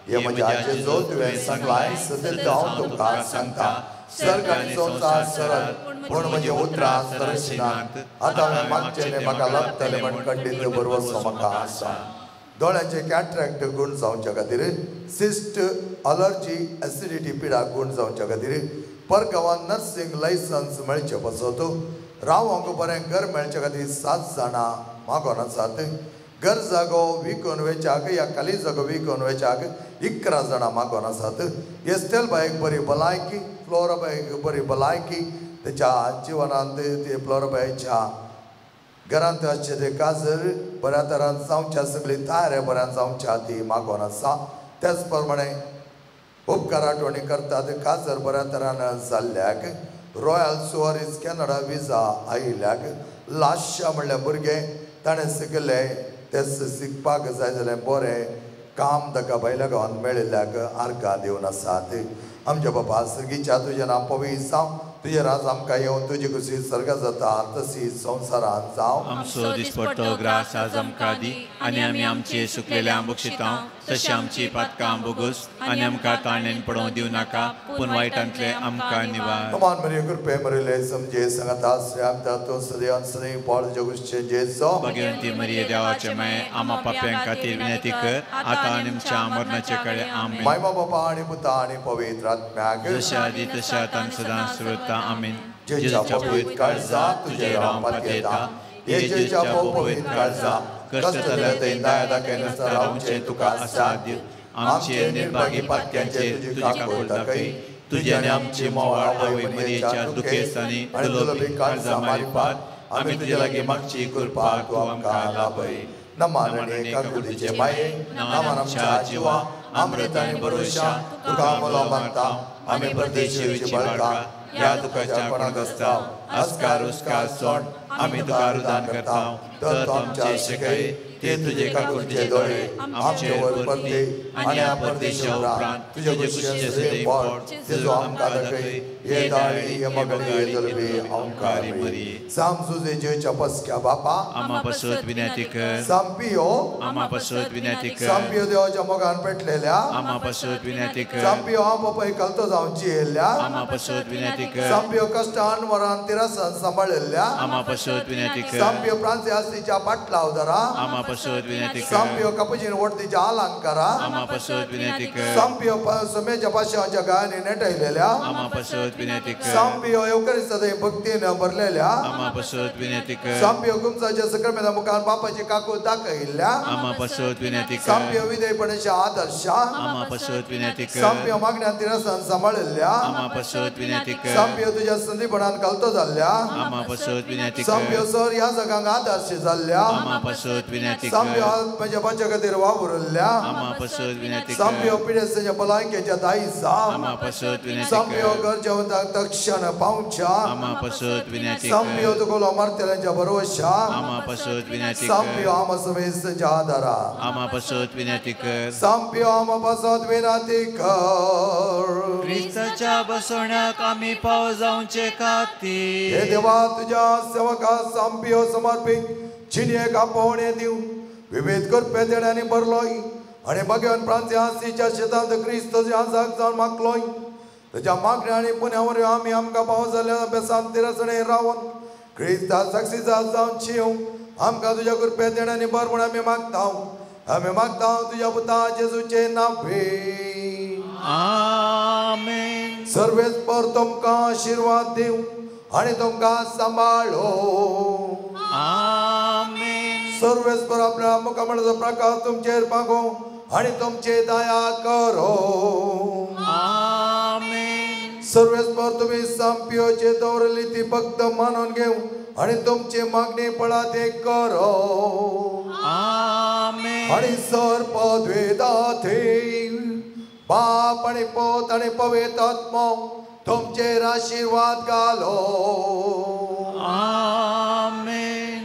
हे म्हज्या जेजो तुवें सांगलाय सतत हांव तुका सांगता सर्ग आनी संवसार सरल पूण म्हजे उतरां सरशिनात आतां हांवें मागचें म्हाका लाभतलें म्हण खंडीत बरोबर म्हाका आसा दोळ्याचे कॅट्रॅक्ट गुण जावच्या खातीर सिस्ट अलर्जी एसिडिटी पिडा गुण जावच्या खातीर परगांवांत नर्सिंग लायसन्स मेळचे पासत रावंक बरें घर मेळचे खातीर 7 जाणां मागोन आसात घर जागो विकून वेचाक या खाली जागो विकून वेचाक 11 जाणां मागोन आसात एस्टेल बायक बरी भलायकी फ्लोरा बायक बरी भलायकी तेच्या जिवनांत ते फ्लोरा बायच्या घरांत आसचे ते काजर बऱ्या तरान जावच्या सगळी तयारी बऱ्यान जावच्या ती मागोन आसा त्याच प्रमाणे उपकार आठवणी करतात काजर बऱ्या तरान जाल्ल्याक रॉयल सुवारीज कॅनडा विजा आयिल्ल्याक लाशा म्हणल्यार भुरगें ताणें शिकले ते शिकपाक जाय जाल्यार बरें काम ताका भायल्या गांवांत मेळिल्ल्याक आर्गां दिवन आसात आमच्या बाबा सर्गीच्या तुजें नांव पवित्र जावं तुझे राज आमकां येवन तुजी खुशी सर्ग जाता तशीच संवसारांत जावं आमचो दिसपट्टो ग्रास आज आमकां दी आनी आमी आमचे सुकलेल्या बुक्षितांव तशी आमची पातकां बोगूस आनी आमकां ताळणेन पडोवंक दिवं नाका पूण वायटांतले आमकां निवार हमान मरिये कृपे मरिले समजे सांगता श्रेम तो सदैव सदैव पॉल जगुश्चे जेजो भगवंती मरिये देवाचे माये आम्हा पाप्यां खातीर विनंती कर आतां आनी आमच्या मरणाचे काळी आमेन महिमा बापा आनी पुता आनी पवित्र आत्म्याक जशा आदी तशा आतां सदां सर्वता आमेन जेच्या पवित्र काळजांत तुजे नांव पातयेता जेच्या पवित्र काळजांत कष्ट जाल्या ते दाया दाखयनासतना रावचे तुका आसाद्य आमचे निर्भागी पातक्यांचे तुजी काकूळ दाखय तुजे आनी आमची मोवाळ आवय मरियेच्या दुखेसांनी दुलोबी काळजां मारिपात आमी तुजे लागीं मागची कृपा तूं आमकां लाभय नमारणे काकुळीचे माये नामान आमच्या जिवा अमृत आनी भरोशा तुका मोलो मानता आमी परदेशीची बळका या दुखाच्या कोणाक आसता अस्कार उस्कार सोड आमी तुका रुदान करता तर तूं आमचे शिकय ते तुजे काकुळीचे दोळे आमचे वर परते आनी ह्या परदेशा उपरांत तुजे कुशीचे सदैव पड तेजो आमकां दाखय हे दाळी हे मगळे हे जलबे आमकां मरिये साम सुजे जेच्या पसक्या बापा आम्हा पासत विनंती कर सांपियो आम्हा पासत विनंती कर सांपियो देवाच्या मोगान पेटलेल्या आम्हा पासत विनंती कर सांपियो हांव बापाय कलतो जावची येयल्ल्या आम्हा पासत विनंती कर सांपियो कश्टान वरान तिरासान सांबाळिल्ल्या आम्हा पासत विनंती कर सांपियो प्रांती आस्तीच्या पाटलाव दरा आम्हा पासत विनंती कर सांपियो कपजीन वडतीच्या आलांकारा आम्हा पासत विनंती कर सांपियो समेच्या पाशांच्या गायांनी नेटयलेल्या आम्हा पासत विनंती कर सांपियो एवकरिस्तादे भक्तीन भरलेल्या आम्हा पासत विनंती कर सांपियो गुमसाच्या सक्रामेदा मुखार बापाची काकू दाखयल्ल्या आम्हा पासत विनंती कर सांपियो विधेयपणाच्या आदर्शा आम्हा पासत विनंती कर सांपियो मागण्या तिरासान सांबाळिल्ल्या आम्हा पासत विनंती कर सांपियो तुझ्या संदीपणान कलतो जाल्ल्या आम्हा पासत विनंती सांपियो कर सर ह्या जगांक आदर्श जाल्ल्या आम्हा पासत विनंती सांपियो कर आत्म्याच्या बाच्या खातीर वावुरल्ल्या आम्हा पासत विनंती सांपियो कर पिडेसाच्या भलायकेच्या दायीसा आम्हा पासत विनंती सांपियो कर गरजेवंताक तक्षण पावच्या आम्हा पासत विनंती सांपियो कर तुकोलो मारतेल्यांच्या भरोशा आम्हा पासत विनंती सांपियो कर आम समेस्ताच्या आदारा आम्हा पासत विनंती कर सांपियो आम पासत विनंती कर क्रिस्ताच्या बसवण्याक आम्ही पाव जावचे हे खातीर देवा तुझ्या सेवका सांपियो समर्पित चिनयेक आपोवणे दिवन विवेद करपे तेण्यानी भरलोय आनी भगवान प्रांती आस्तीच्या शेतांत क्रिस्त जाग जावन मागलोय तुज्या मागण्या आनी पुण्यावर आमी आमकां पाव जाल्ल्या अभ्यासांत तिरसणे रावन क्रिस्ता सक्सीचा जावन शिव आमकां तुज्या कृपे तेण्यानी भर म्हूण आमी मागता तुज्या पुता जेजूचे नांवे आमेन. आमेन. सर्वेस्पर तुमकां आशीर्वाद दिव आणि तुमकां सांबाळो. आमेन. सर्वेस्पर आपल्या मुखामळाचो प्रकाश तुमचेर पागो आणि तुमचे दया करो. आमेन. सर्वेस्पर तुम्ही संपियोचे दवरली ती भक्त मानून घेऊ आणि तुमची मागणी पळा ते करो. आमेन. आणि सर पदवेदाते बाप आणि पोत आणि पवित्र आत्मा तुमचेर आशीर्वाद घालो. आमेन.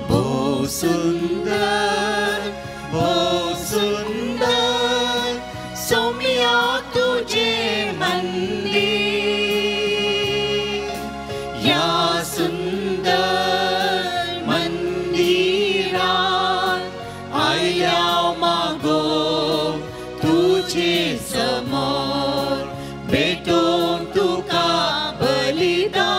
बहु सुंदर सौम्या तुझे मंदिर. या सुंदर मंदिरात आयल्या मागो तुझे समोर भेटून तुका बलिदान.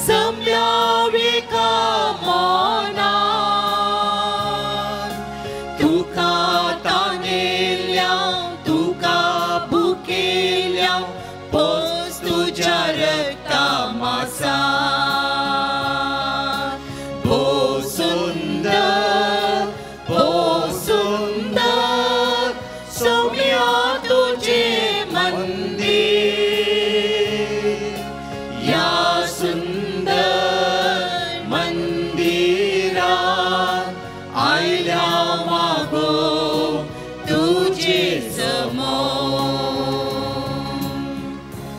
सम्याविका मोना तुका तानेल्या तुका भुकेल्या पोस तुझ्या रक्ता मासा. भो सुंदर सौम्या तुझे मंदिर. या सुंदर मंदिरात आयल्या मागो तुझे समोर.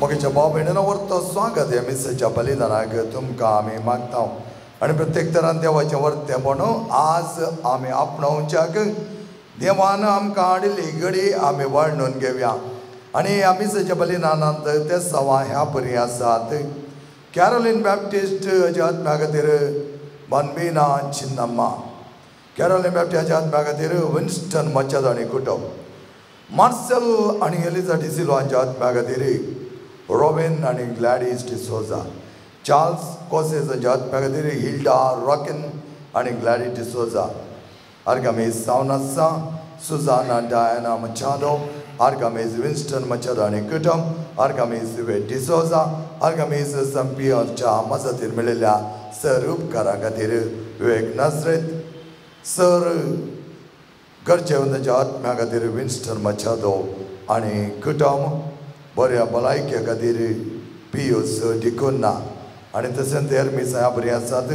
मगेच्या भाव भयणींनो वर्तो स्वागत ह्या मिसेच्या बलिदानाक तुमकां आमी मागता आणि प्रत्येक तरान देवाचें वर्तें म्हणून आज आमी आपणावच्याक देवान आमकां हाडिल्ली घडी आमी वर्णून घेवया. आणि ह्या मिसेच्या बलिदानांत ते सवा ह्या परी आसात. कॅरोलिन बॅप्टिस्ट हाच्या आत्म्या खातीर बनबीना चिन्नम्मा. कॅरोलिन बॅप्टिस्ट हाच्या आत्म्या खातीर विन्स्टन मचद आनी कुटुंब. मार्सेल आनी एलिझा डिसिलो हांच्या आत्म्या खातीर रॉबिन आनी ग्लॅडीस डिसोजा. चार्ल्स कोसेस हांच्या आत्म्या खातीर हिल्डा रॉकिन आनी ग्लॅडीस डिसोजा. आर्गामीस सावनासा सुजाना डायना मचादो. आर्गामीस विन्स्टन मचद आनी कुटुंब. आर्गामीस विवेक डिसोजा. आर्गामीस संपियोच्या मजतीर मेळिल्ल्या सर उपकारा खातीर विवेक नाझरेत. सर गरजेवंताच्या आत्म्या खातीर विन्स्टन मचादो आनी कुटुंब. बऱ्या भलायके खातीर पियूस डिकोन्ना. आणि तशेंच हेर मिसां बरीं आसात.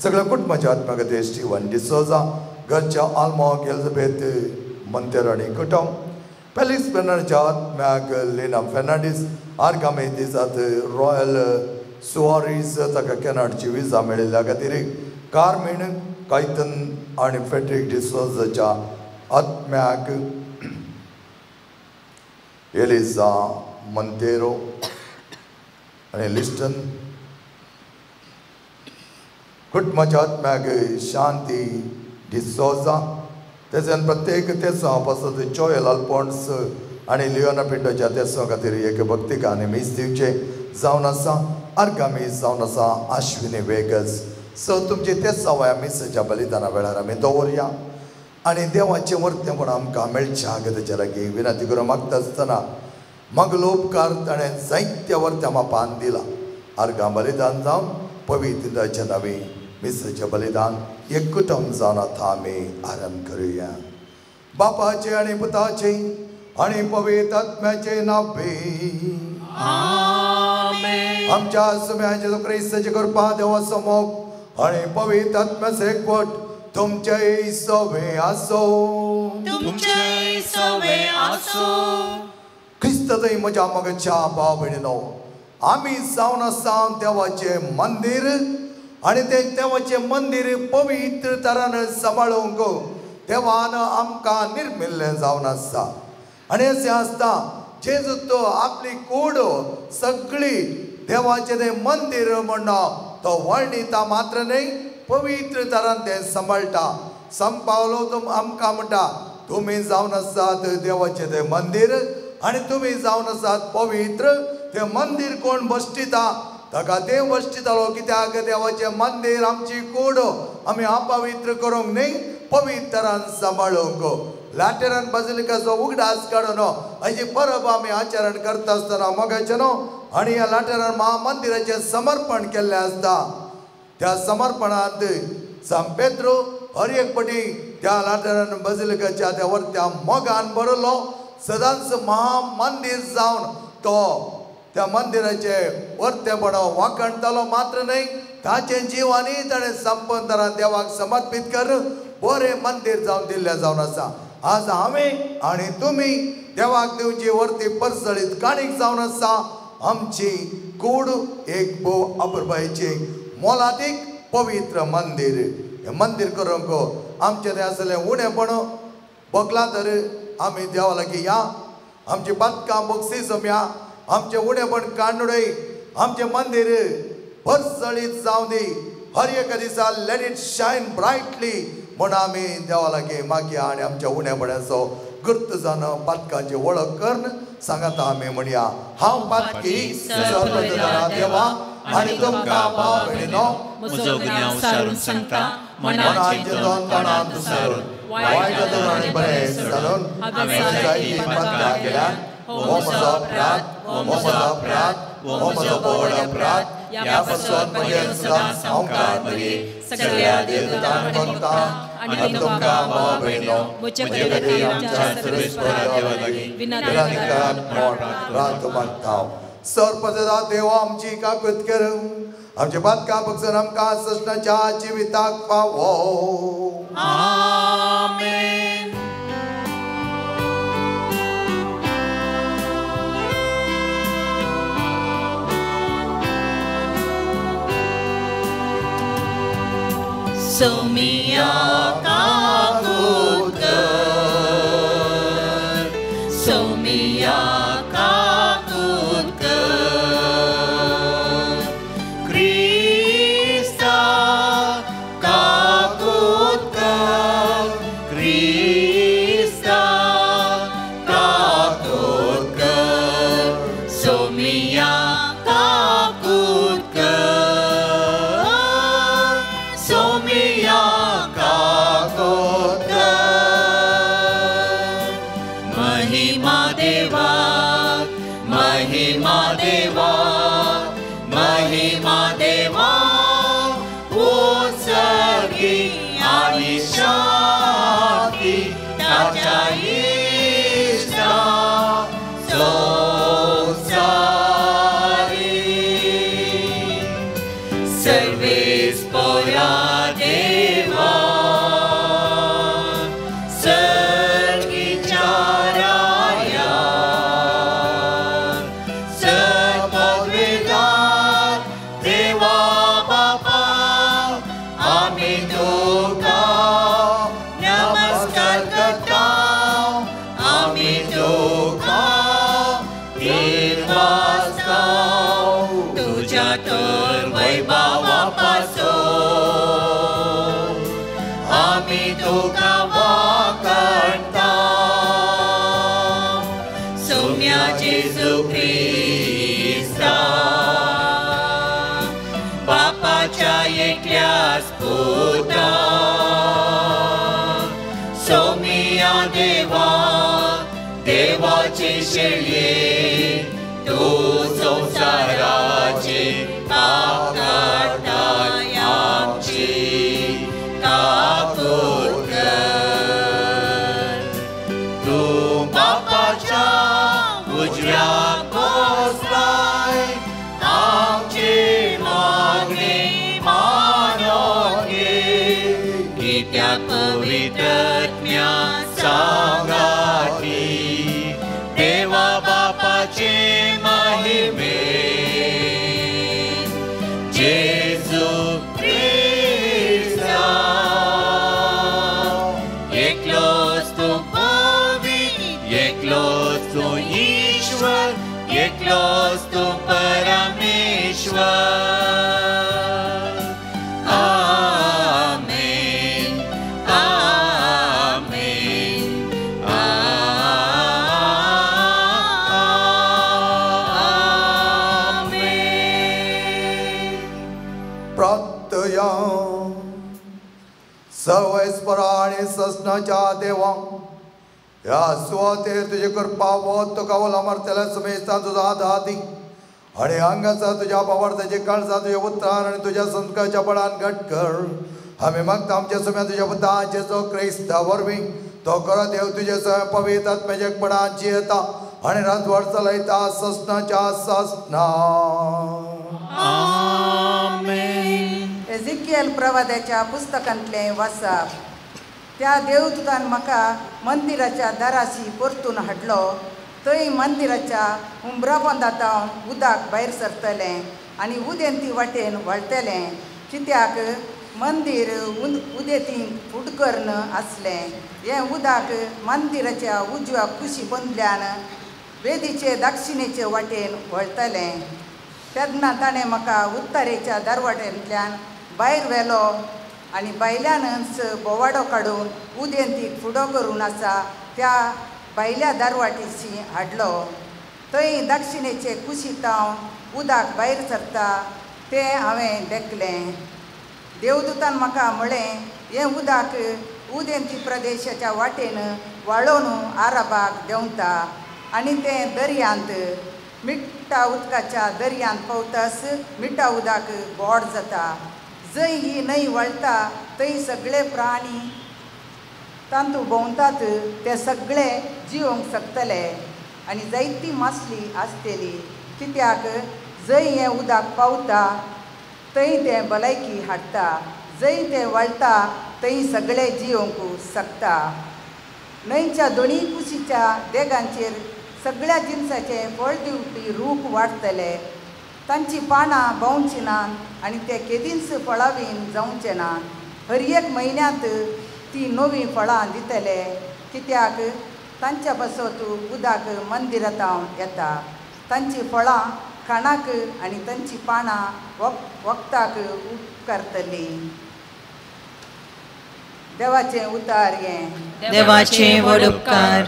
सगळ्या कुटुंबाच्या आत्म्या खातीर स्टीवन डिसोजा. घरच्या आल्मोक एलिझाबेथ मंतेर आनी कुटुंब. फेलिक्स फेर्नांडीच्या आत्म्याक लिना फेर्नांडीस. आर्गामीस दिसांत रॉयल सुवारीस ताका कॅनडाची विजा मेळिल्ल्या खातीर कार्मेन कायतन आनी फेड्रिक डिसोजाच्या आत्म्याक एलिझा मंतेरो आनी लिस्टन. कुटुंबाच्या आत्म्याक शांती डिसोजा. तशेंच प्रत्येक तेसो पासत जोएल अल्फोन्स आनी लिओना पिंटोच्या तेसो खातीर एक भक्तिका आनी मीस दिवचे जावन आसा. आर्गामीस जावन आसा आश्विनी वेगस. सो तुमचे तेसाव्या मिसेच्या बलिदाना वेळार आमी दवरया आनी देवाचें वर्तें म्हूण आमकां मेळचें तेच्या लागीं विनंती करून मागता आसतना मगलो उपकार ताणें जायत्या वर्त्या मापान दिला. आर्गां बलिदान जावन पवित्रताच्या नांवी मिसेचें बलिदान एक कुटुंब जावन आतां आमी आरंभ करुया. बापाचे आनी पुताचे आनी पवित्र आत्म्याचे नांवे. आमेन. आमच्या सुम्या जेजू क्रिस्ताची कृपा देवा समोर आनी पवित्र आत्म्याचे एकवट तुमचे सवे आसो. तुमचे सवे आसो. क्रिस्ताचो म्हज्या मगच्या भाव भयणीनो आमी जावन आसा देवाचें मंदीर आनी तें देवाचें मंदीर पवित्र तरान सांबाळूंक देवान आमकां निर्मिल्लें जावन आसा. आनी अशें आसता जेजू तो आपली कूड सगळी देवाचें तें मंदीर म्हणना तो वर्णिता मात्र न्ही पवित्र तरान तें सांबाळटा. संत पावलो आमकां म्हणटा तुम्ही जावन आसात देवाचे ते मंदिर आणि तुम्ही जावन आसात पवित्र ते मंदिर कोण बसटिता ताका देव बसटितालो कित्याक देवाचे मंदिर आमची कूड आमी अपवित्र करूंक न्ही पवित्रान सांबाळूंक लॅटेरन बाजिलिकाचो उगडास काडून हाची परब आमी आचरण करता आसतना मोगाचे न्हू आणि ह्या लॅटेरन महामंदिराचें समर्पण केल्लें आसता त्या समर्पणांत सांत पेद्रो हर एक पटी त्या लॅटेरन बाजिलिकाच्या त्या वर्त्या मोगान भरलो सदांच महामंदिर जावन तो त्या मंदिराचे वर्तेपणो वाखणतालो मात्र न्ही ताचे जिवानी ताणें संपतरान देवाक समर्पित कर बरें मंदिर जावन दिल्लें जावन आसा आज हांवें आनी तुमी देवाक दिवची वर्ती परसळीत काणीक जावन आसा आमची कूड एक भोव अपुरबायेची मोलादीक पवित्र मंदिर हे मंदिर करूंक आमचें तें आसलें उणेपण बगला तर आमी देवा लागीं या आमची बदकां बक्षी सोम्या आमचें उणेपण काडूडय आमचें मंदिर परसळीत जावं दी हर एका दिसा लेट इट शायन ब्रायटली म्हण आमी देवा लागीं मागया आनी आमच्या उणेपणाचो गुर्त जावन पातकांची वळख करन सांगात आमी म्हणया हांव पातकी सर्वधरा देवा आनी तुमकां भाव भयणीनो म्हजो गुन्यांव विचारून सांगता मनाचे दोन तणांत सारून वायट धरून आनी बरें जाणून हांवें जायती पातकां केल्यात हो म्हजो अपराध हो म्हजो अपराध हो म्हजो बोड अपराध ह्या पासून म्हजें सदांच संवकार बरी सगळ्या देवतांक भक्ता आनी तुमकां भाव भयणीनो म्हजे खातीर आमच्या सर्वेस्परा देवा लागीं विनंती प्रार्थना मागता सर्वसदा देवा आमची काकूत कर आमचे बादकां बक्षून आमकां ससनाच्या जिविताक पावो आमेन सोमिया काकूत सोमिया काकूत क्रिस्ता काकूत क्रिस्ता काकूत सोमिया काकूत सोमिया काकूत महिमा देवा महिमा देवा महिमा देवा उत्सर्गी आणि शांती ताच्या इष्टा सर्वेस पोरा देवा सर्गीच्या राया सर्ववेदार देवा बापा आम्ही तुका नमस्कार करता आम्ही तुका देवाचा तुझ्या तर वैभवापासून आम्ही तुका वाकणता सौम्या जेजू ख्रिस्ता बापाच्या एकल्याच पुता सौम्या देवा देवाचे शेळये तू संसाराचे पाप काढताय आमची काकूत कर तू बापाच्या उजव्याक बसलाय आमची मागणी मानून घे कित्याक पवित्रत्म्या सांगाती देवा बापाचे महिमे जेजू ख्रिस्ता एकलोच तू पवी एकलोच तू ईश्वर एकलोच तू परमेश्वर आमेन आमेन सर्वेस्परा आणि ससनाच्या देवा ह्या सुवातेर तुझे कृपा वत तुका ओला मारतल्या समेस्ता तुझा दादी आणि अंगाचा तुझ्या पावरताचे कणसा तुझ्या उत्तान आणि तुझ्या संस्काराच्या बळान घट कर. आम्ही मागता आमच्या समय तुझ्या बुद्धाचे जो क्रिस्ता वरवी तो कर देव तुझे समय पवित्र आत्म्याच्या बळांची येता आणि राजवाड चलयता ससनाच्या ससना. आमेन. एझेकियल प्रवाद्याच्या पुस्तकांतले वाचप. त्या देवदूतान म्हाका मंदिराच्या दाराशी परतून हाडलो. थंय मंदिराच्या उंबराबंदांत उदक भायर सरतलें आनी उदेंती वाटेन वळटलें, कित्याक मंदीर उदेंतीन फुडकर्ण आसलें. हें उदक मंदिराच्या उजव्या कुशी बंदल्यान वेदीचे दक्षिणेचे वाटेन वळटलें. तेन्ना ताणें म्हाका उत्तरेच्या दारवाटेंतल्यान भायर व्हेलो आनी भायल्यानच बोवाडो काडून उदेंतीक फुडो करून आसा त्या भायल्या दारवाटीशी हाडलो. थंय दक्षिणेचे कुशीतावन उदक भायर सरता तें हांवें देखलें. देवदूतान म्हाका म्हळें, हें उदक उदेंती प्रदेशाच्या वाटेन वाळोवन आराबाक देंवता आनी तें दर्यांत मिठ्ठा उदकाच्या दर्यांत पावतास मिठ्ठा उदक गोड जाता. जंय ही न्हंय वळटा थंय सगळे प्राणी तांतू भोंवतात ते सगळे जिवंक शकतले आनी जायती मासली आसतली, कित्याक जंय हें उदक पावता थंय तें भलायकी हाडटा. जंय तें वळटा थंय सगळे जिवंक शकता. न्हंयच्या दोनी कुशीच्या देगांचेर सगळ्या जिनसाचे फळ दिवपी रूख वाडटले. तांची पानां भोंवची नात आनी ते केदींच फळावीन जावचे नात. हर एक म्हयन्यांत ती नवीं फळां दितले, कित्याक तांच्या बसत उदक मंदिरांत येता. तांची फळां खाणाक आनी तांची पानां वखदाक उपकारतली. देवाचें उतार हें. देवाचे व्हड उपकार.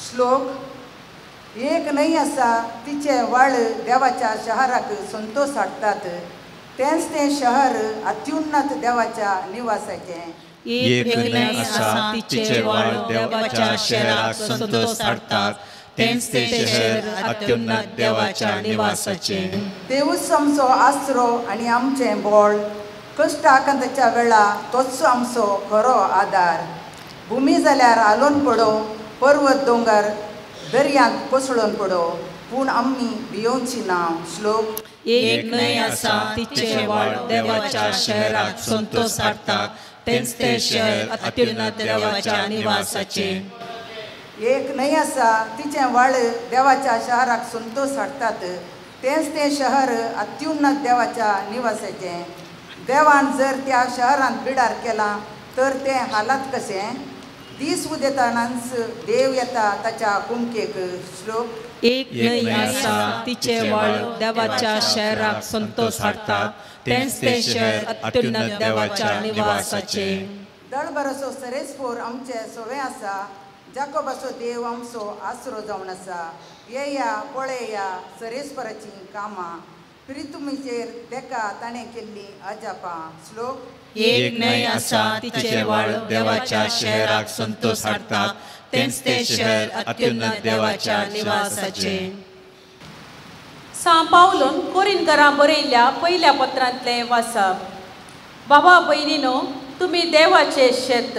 श्लोक. एक न्हंय आसा तिचे व्हाळ देवाच्या शहराक संतोश हाडटात. तेंच तें शहर अत्युन्नत देवाच्या निवासाचें. एक न्हंय आसा तिचे व्हाळ देवाच्या शहराक संतोष हाडटात. तेंच ते शहर अत्युन्नत देवाच्या निवासाचें. देवूच आमचो आसरो आनी आमचें बळ. कश्ट आकांताच्या वेळा तोच आमचो खरो आदार. भुमी जाल्यार हालोवन पडो, पर्वत दोंगर दर्यांत कोसळून पडो, पूण आमी भियोवची ना. श्लोक. एक न्हंय आसा तिचे व्हाळ देवाच्या शहराक संतोष हाडटात. तेंच ते शहर अत्युन्नत देवाच्या निवासाचें. एक न्हंय आसा तिचें व्हाळ देवाच्या शहराक संतोष हाडटात. तेंच तें शहर अत्युन्नत देवाच्या निवासाचें. देवान जर त्या शहरांत बिडार केलां तर तें हालात कशें? दीस उदेतानाच देव येता ताच्या कुमकेक. श्लोक. एक न्हंय आसा तिचे व्हाळ देवाच्या शहराक संतोष हाडटात. तेंच ते शहर अत्युन्नत देवाच्या निवासाचें. दळबरसो सरेस्पोर आमचे सोवे आसा. जाकोबाचो देव आमचो आसरो जावन आसा. येया पळया सरेस्पराची कामां. प्रितुमीचेर देका ताणें केल्ली अजापां. श्लोक. एक न्हंय आसा तिचे व्हाळ देवाच्या शहराक संतोष हाडटात. तेंच ते शहर अत्युन्नत देवाच्या निवासाचें. सा पावलोन कोरिंथकारां बरयल्ल्या पयल्या पत्रांतलें वाचप. बाबा भयणीनो, तुमी देवाचें शेत,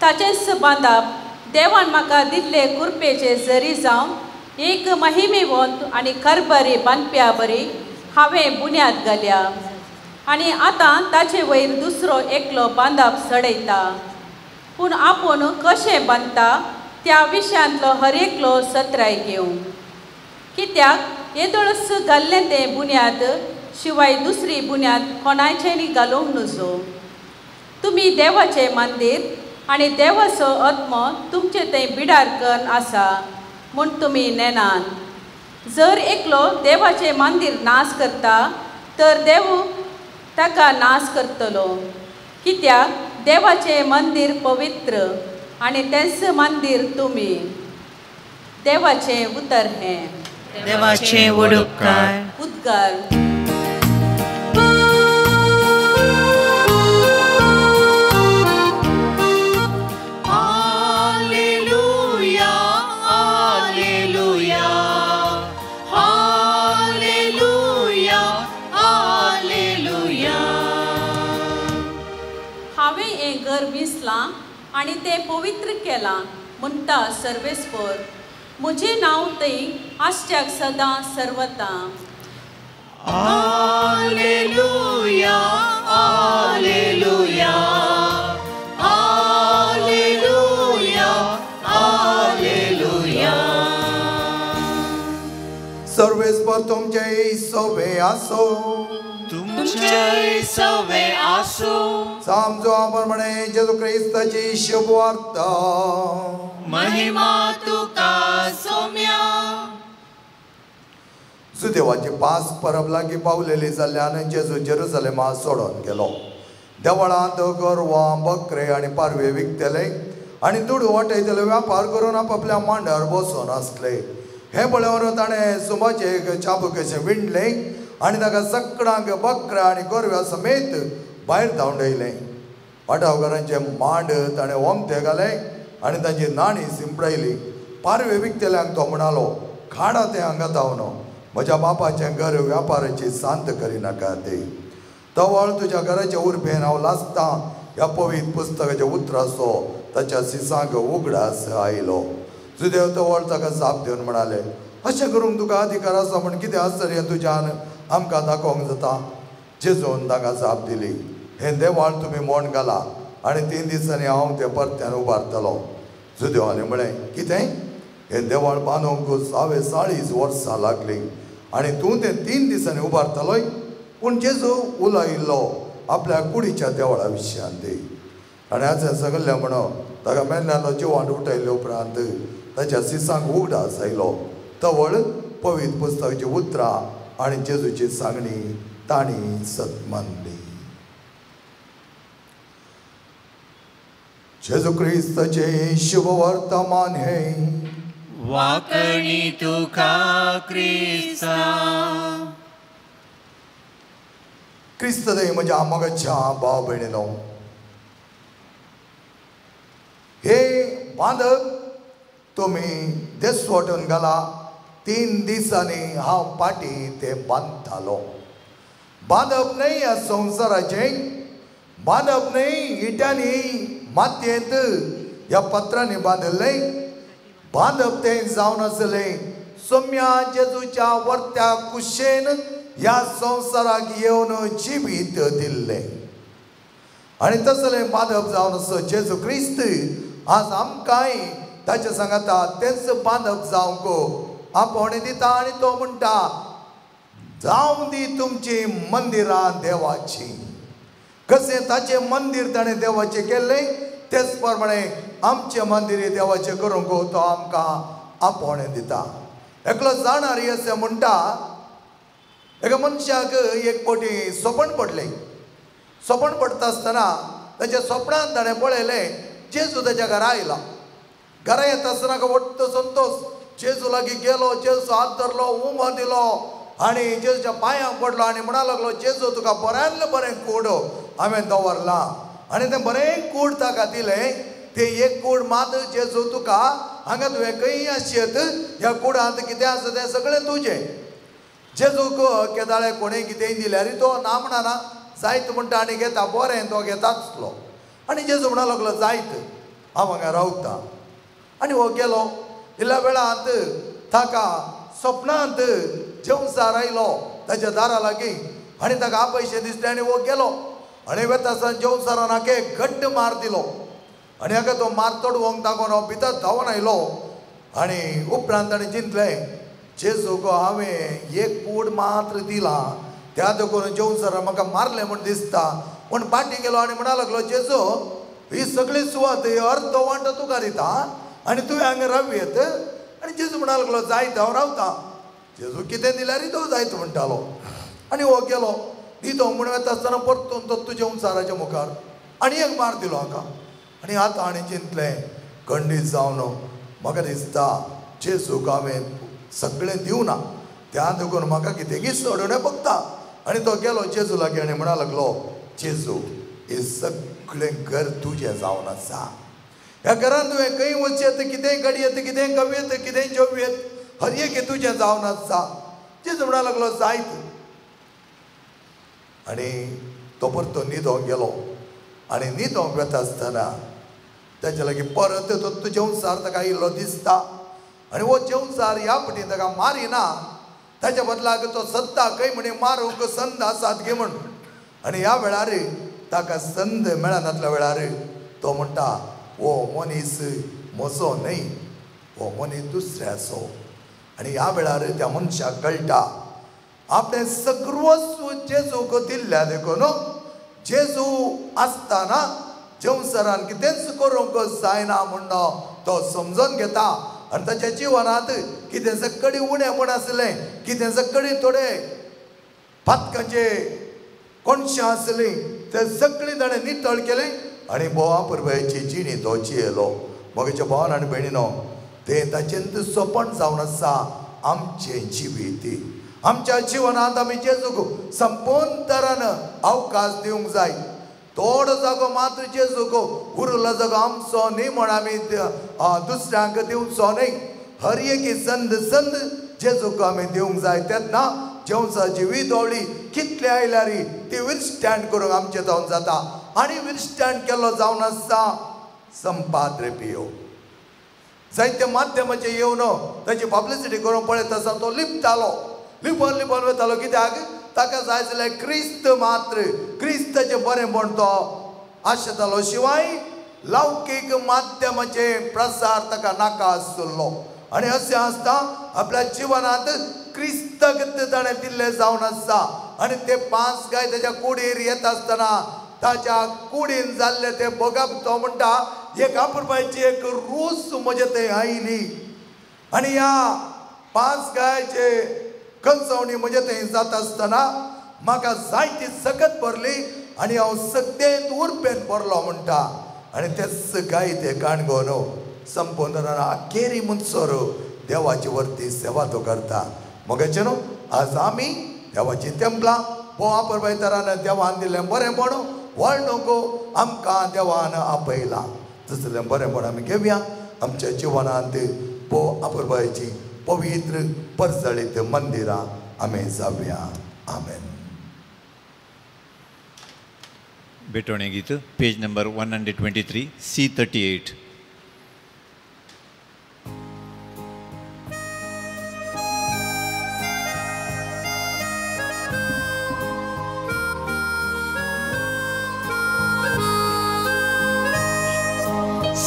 ताचेंच बांदप. देवान म्हाका दिल्ले कुरपेचे जरी जावन एक महिमेवंत आनी खरबरी बांदप्या बरी हांवें बुन्याद घाल्या. आनी आतां ताचे वयर दुसरो एकलो बांदप सडयता. पूण आपूण कशें बांदता त्या विशयांतलो हर एकलो सत्राय घेवं. कित्याक येदोळस घाल्लें तें बुन्याद शिवाय दुसरी बुन्याद कोणाचेंय घालूंक नजो. तुमी देवाचें मंदीर आनी देवाचो आत्मो तुमचे थंय बिडार करून आसा म्हूण तुमी नेनात. जर एकलो देवाचें मंदीर नाश करता तर देव ताका नाश करतलो. कित्याक देवाचें मंदीर पवित्र आनी तेंच मंदीर तुमी. देवाचें उतर हें. देवाचे व्हड उपकार. उद्गार. हांवें हें घर विसलां आनी तें पवित्र केलां म्हणटा सर्वेस्पर. म्हजें नांव थंय आसच्याक सदां सर्वता. Alleluia, Alleluia, Alleluia, Alleluia. सर्वेस्पर तुमचे सवे आसो. तुमचे सवे आसो. समजुआप्रमाणे जेजू क्रिस्ताची शुभ वार्ता. महिमा तुका सौम्या. सुदेवाची पास परब लागीं पावलेली जाल्ल्यान जेजू जेरुसलेमा सोडून गेलो. देवळांत गोरवां बकरे आनी पारवे विकतले आनी दूड वाटयतले व्यापार करून आपल्या मांडार बसून आसले. हे पळोवन ताणें सुमाचे एक चाबूक अशें विणलें आनी ताका सगळ्यांक बकऱ्या आनी गोरव्या समेत भायर धांवडयलें. वाटावकारांचे मांड ताणें वमते घाले आनी तांची नाणी शिंपडयली. पारवे विकतल्यांक तो म्हणालो, खाडा तें हांगा धांवनो. म्हज्या बापाचें घर व्यापाराची सांत करिनाका ते. तवळ तुज्या घराचे उर्बेन हांव लासतां ह्या पवित्र पुस्तकाचे उतरासो ताच्या सिसांक उगडास आयलो. सुदेव तवळ ताका जाप दिवन म्हणाले, अशें करूंक तुका अधिकार आसा म्हण कितें आश्चर्य तुज्यान आमकां दाखोवंक जाता. जेजून ताका जाप दिली, हें देवाळ तुमी मोड घाला आनी 3 दिसांनी हांव तें परत्यान उबारतलो. सुदेवान म्हळें, कितें? हें देवाळ बांदूंक 40 वर्सां लागलीं आनी तूं तें 3 दिसांनी उबारतलोय. पूण जेजू उलयल्लो आपल्या कुडीच्या देवळा विशयांत. आनी हाचें सगळें म्हणून ताका मेल्ल्यालो जिवांत उठयले उपरांत ताच्या सिसांक उगडास आयलो. तवळ पवित्र पुस्तकाची उतरां आनी जेजूची सांगणी तांणी सत मानली. जेजू क्रिस्ताचे शुभ वर्तमान हे. वाकणी तुका क्रिस्ता. क्रिस्त दे म्हज्या मोगाच्या भाव भयणीनो, हे बांदप तुमी देसवटून घाला. 3 दिसांनी हांव पाटी ते बांदतालो. बांदप न्हय ह्या संवसाराचें, बांदप न्हय इट्यांनी मातयेंत ह्या पत्रांनी बांदलें. बांदप तें जावन आसलें सौम्या जेजूच्या वर्त्या कुशेन ह्या संवसाराक येवन जिवीत दिल्लें. आनी तसलें बांदप जावन असो जेजू क्रिस्त आज आमकांय ताचे सांगता तेंच बांदप जावंक आपोण दिता. आनी तो म्हणटा, जावं दी तुमची मंदिरां देवाची. कशें ताचें मंदिर ताणें देवाचें केल्लें तेच प्रमाणे आमचें मंदिर देवाचें करूंक तो आमकां आपोण दिता. एकलो जाणारी अशें म्हणटा, एका मनशाक एक फावटी सोपण पडलें. सोपण पडटा आसतना ताच्या सोपणांत ताणें पळयलें जेजू ताच्या घरा आयला. घरा येता आसतना वट्ट संतोश जेजू लागीं गेलो. जेजू हात धरलो, उमो दिलो आनी जेजूच्या पांयांक पडलो आनी म्हणा लागलो, जेजू तुका बऱ्यांतलें बरें कूड हांवें दवरलां. आनी तें बरें कूड ताका दिलें. तें एक कूड मात जेजू तुका हांगा तुवें खंय आसयत, ह्या कुडांत कितें आसा तें सगळें तुजें. जेजूक केदाळे कोणें कितेंय दिल्यार तो ना म्हणना, जायत म्हणटा आनी घेता. बरें तो घेताच आसलो. आनी जेजू म्हणा लागलो, जायत हांव हांगा रावता. आनी हो गेलो. इल्ल्या वेळांत ताका सपनांत जेवसार आयलो ताच्या दारा लागीं आनी ताका आपयशें दिसलें आनी हो गेलो. आनी वता आसतना जेवसारान हाका एक घट्ट मार दिलो आनी हाका तो मार तोडवंक ताकोन हो भितर धांवन आयलो. आनी उपरांत ताणें चिंतलें, जेजूक हांवें एक कूड मात्र दिलां, त्या देखून जेवसारान म्हाका मारलें म्हूण दिसता. पूण फाटीं गेलो आनी म्हणा लागलो, जेजू ही सगळी सुवात अर्द वांटो तुका दिता आनी तुवें हांगा रावयत. आनी जेजू म्हणा लागलो, जायत हांव रावता. जेजू कितें दिल्यार तो जायत म्हणटालो. आनी हो गेलो. न्हिदो म्हूण वता आसतना परतून तो तुज्या उंचाराच्या मुखार आनी एक मार दिलो हाका. आनी आतां हाणें चिंतलें, खंडीत जावन म्हाका दिसता जेजूक हांवें सगळें दिवना त्या देखून म्हाका कितेंय सोडून बघता आनी तो गेलो जेजू लागीं आनी म्हणा लागलो जेजू हे सगळें घर तुजें जावन आसा ह्या घरांत तुवें खंय वचत कितेंय घडयत कितेंय कवयत कितेंय जेवयत हर एक तुजें जावन आसा जेजू म्हणा लागलो जायत आनी तो परतो न्हिदोंक गेलो आनी न्हिदोंक वता आसतना ताचे लागीं परत तो जेवणसार ताका इल्लो दिसता आनी हो जेवणसार ह्या फावटी ताका मारिना ताच्या बदलाक तो सद्दां खंय म्हणे मारूंक संद आसात गे म्हण आनी ह्या वेळार ताका संद मेळनातल्या वेळार तो म्हणटा हो मनीस म्हजो न्हय हो मनीस दुसऱ्याचो आनी ह्या वेळार त्या मनशाक कळटा आपणें सर्वस्व जेजूक दिल्ल्या देखून जेजू आसतना जेवणसरान कितेंच करूंक जायना म्हणून तो समजून घेता आनी ताच्या जिवनांत कितें सगळी उणें म्हूण आसलें कितें सगळी थोडे फातकांचे कोणशां आसलीं ते सगळीं ताणें नितळ केलीं आनी बोवा पुरबायची जिणी तो जियेलो म्हज्या भावान आनी भयणीनो तें ताचेंत सोपण जावन आसा आमचें जिवीत आमच्या जिवनांत आमी जेजूक संपूर्ण तरान अवकाश दिवंक जाय थोडो जागो मात्र जेजूक उरलो जागो आमचो न्ही म्हण आमी दुसऱ्यांक दिवचो न्ही हर एक संद संद जेजूक आमी दिवंक जाय तेन्ना जेवणाची विदोळी कितले आयल्यार ती विरस्टँड करूंक आमचे जावन जाता आनी विरस्टँड केल्लो जावन आसा संपाद रे पियो जायते माध्यमाचे येवन ताची पब्लिसिटी करून पळयत आसा तो लिपतालो लिपोन लिपोन वतालो कित्याक ताका जाय जाल्यार क्रिस्त मात्र क्रिस्ताचें बरेंपण तो आशेतालो शिवाय लौकीक माध्यमाचे प्रसार ताका नाका आसलो आनी अशें आसता आपल्या जिवनांत क्रिस्तक ताणें दिल्लें जावन आसा आनी ते 5 गाय ताच्या कुडीर येता आसतना ताच्या कुडीन जाल्ले ते बगप तो म्हणटा एक अपुरबायची एक रूस म्हजे थंय आयली आनी ह्या 5 गायचे कंसवणी म्हजे थंय जाता आसतना म्हाका जायती सकत भरली आनी हांव सगळेंत उरपेन भरलो म्हणटा आनी तेच गाय ते काणगोन संपूर्ण अखेरी म्हणसर देवाची वर्ती सेवा तो करता मोगेचे न्हू आज आमी देवाची तेंपलां बोवा परबाय तरान देवान दिल्लें बरेंपण वळणूक आमकां देवान आपयलां तसलें बरेंपण आमी घेवया आमच्या जिवनांत बोवा परबायची पवित्र परजळीत मंदिरां आमी जावया आमेन. बेटोणे गीत पेज नंबर 123 C38.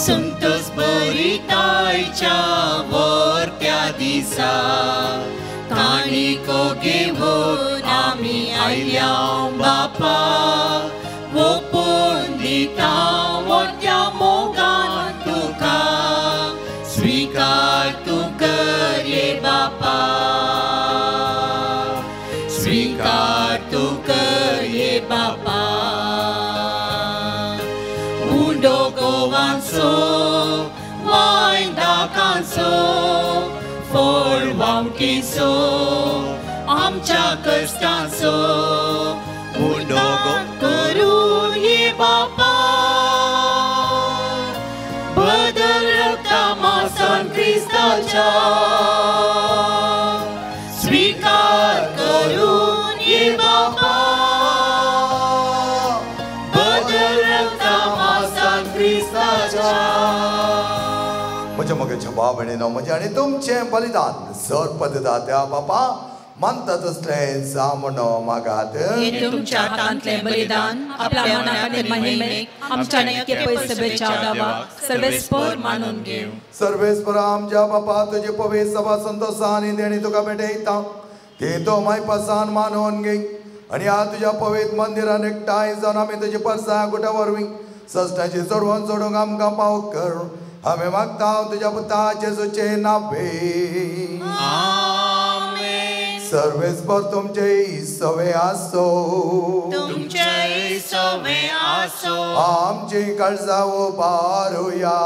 संतोष बरितायच्या वर्त्या दिसा काणिको घेवन आमी आयल्या बापा ओपून दिता वर्त्या मोगान तुका स्वीकार तूं कर ये बापा स्वीकार तूं कर ये बापा उंडो गोवांचो वायंदाकांचो फळ वावटीचो आमच्या कश्टांचो उंडो करून ये बापा बदल रक्तामासान क्रिस्ताच्या स्वीकार करून ये बापा बदल रक्तामासान क्रिस्ताच्या. म्हज्या मोगेच्या भाव भयणीनो म्हजें आनी तुमचें बलिदान सर पददात्या बापा मानता तसलें जा म्हणो मागात. हे तुमच्या हातांतलें बलिदान आपल्या मनाक आनी महिमेक आमच्या नक्की पयसबेच्या गावाक सर्वेस्पर मानून घेव. सर्वेस्परा आमच्या बापा तुजी पवित्र सभा संतोषान आनी देणी तुका भेटयता ती तो मायपासान मानून घे आनी आज तुज्या पवित्र मंदिरान एकठांय जावन आमी तुजी परसां गुटा वरवीं सश्टाची चडवण चडूंक आमकां पाव कर आमी मागता तुज्या पुता जेजूचे नांवे. सर्वेस्पर तुमचे सवे आसो तुमचे सवे आसो आमची काळजां उबारुया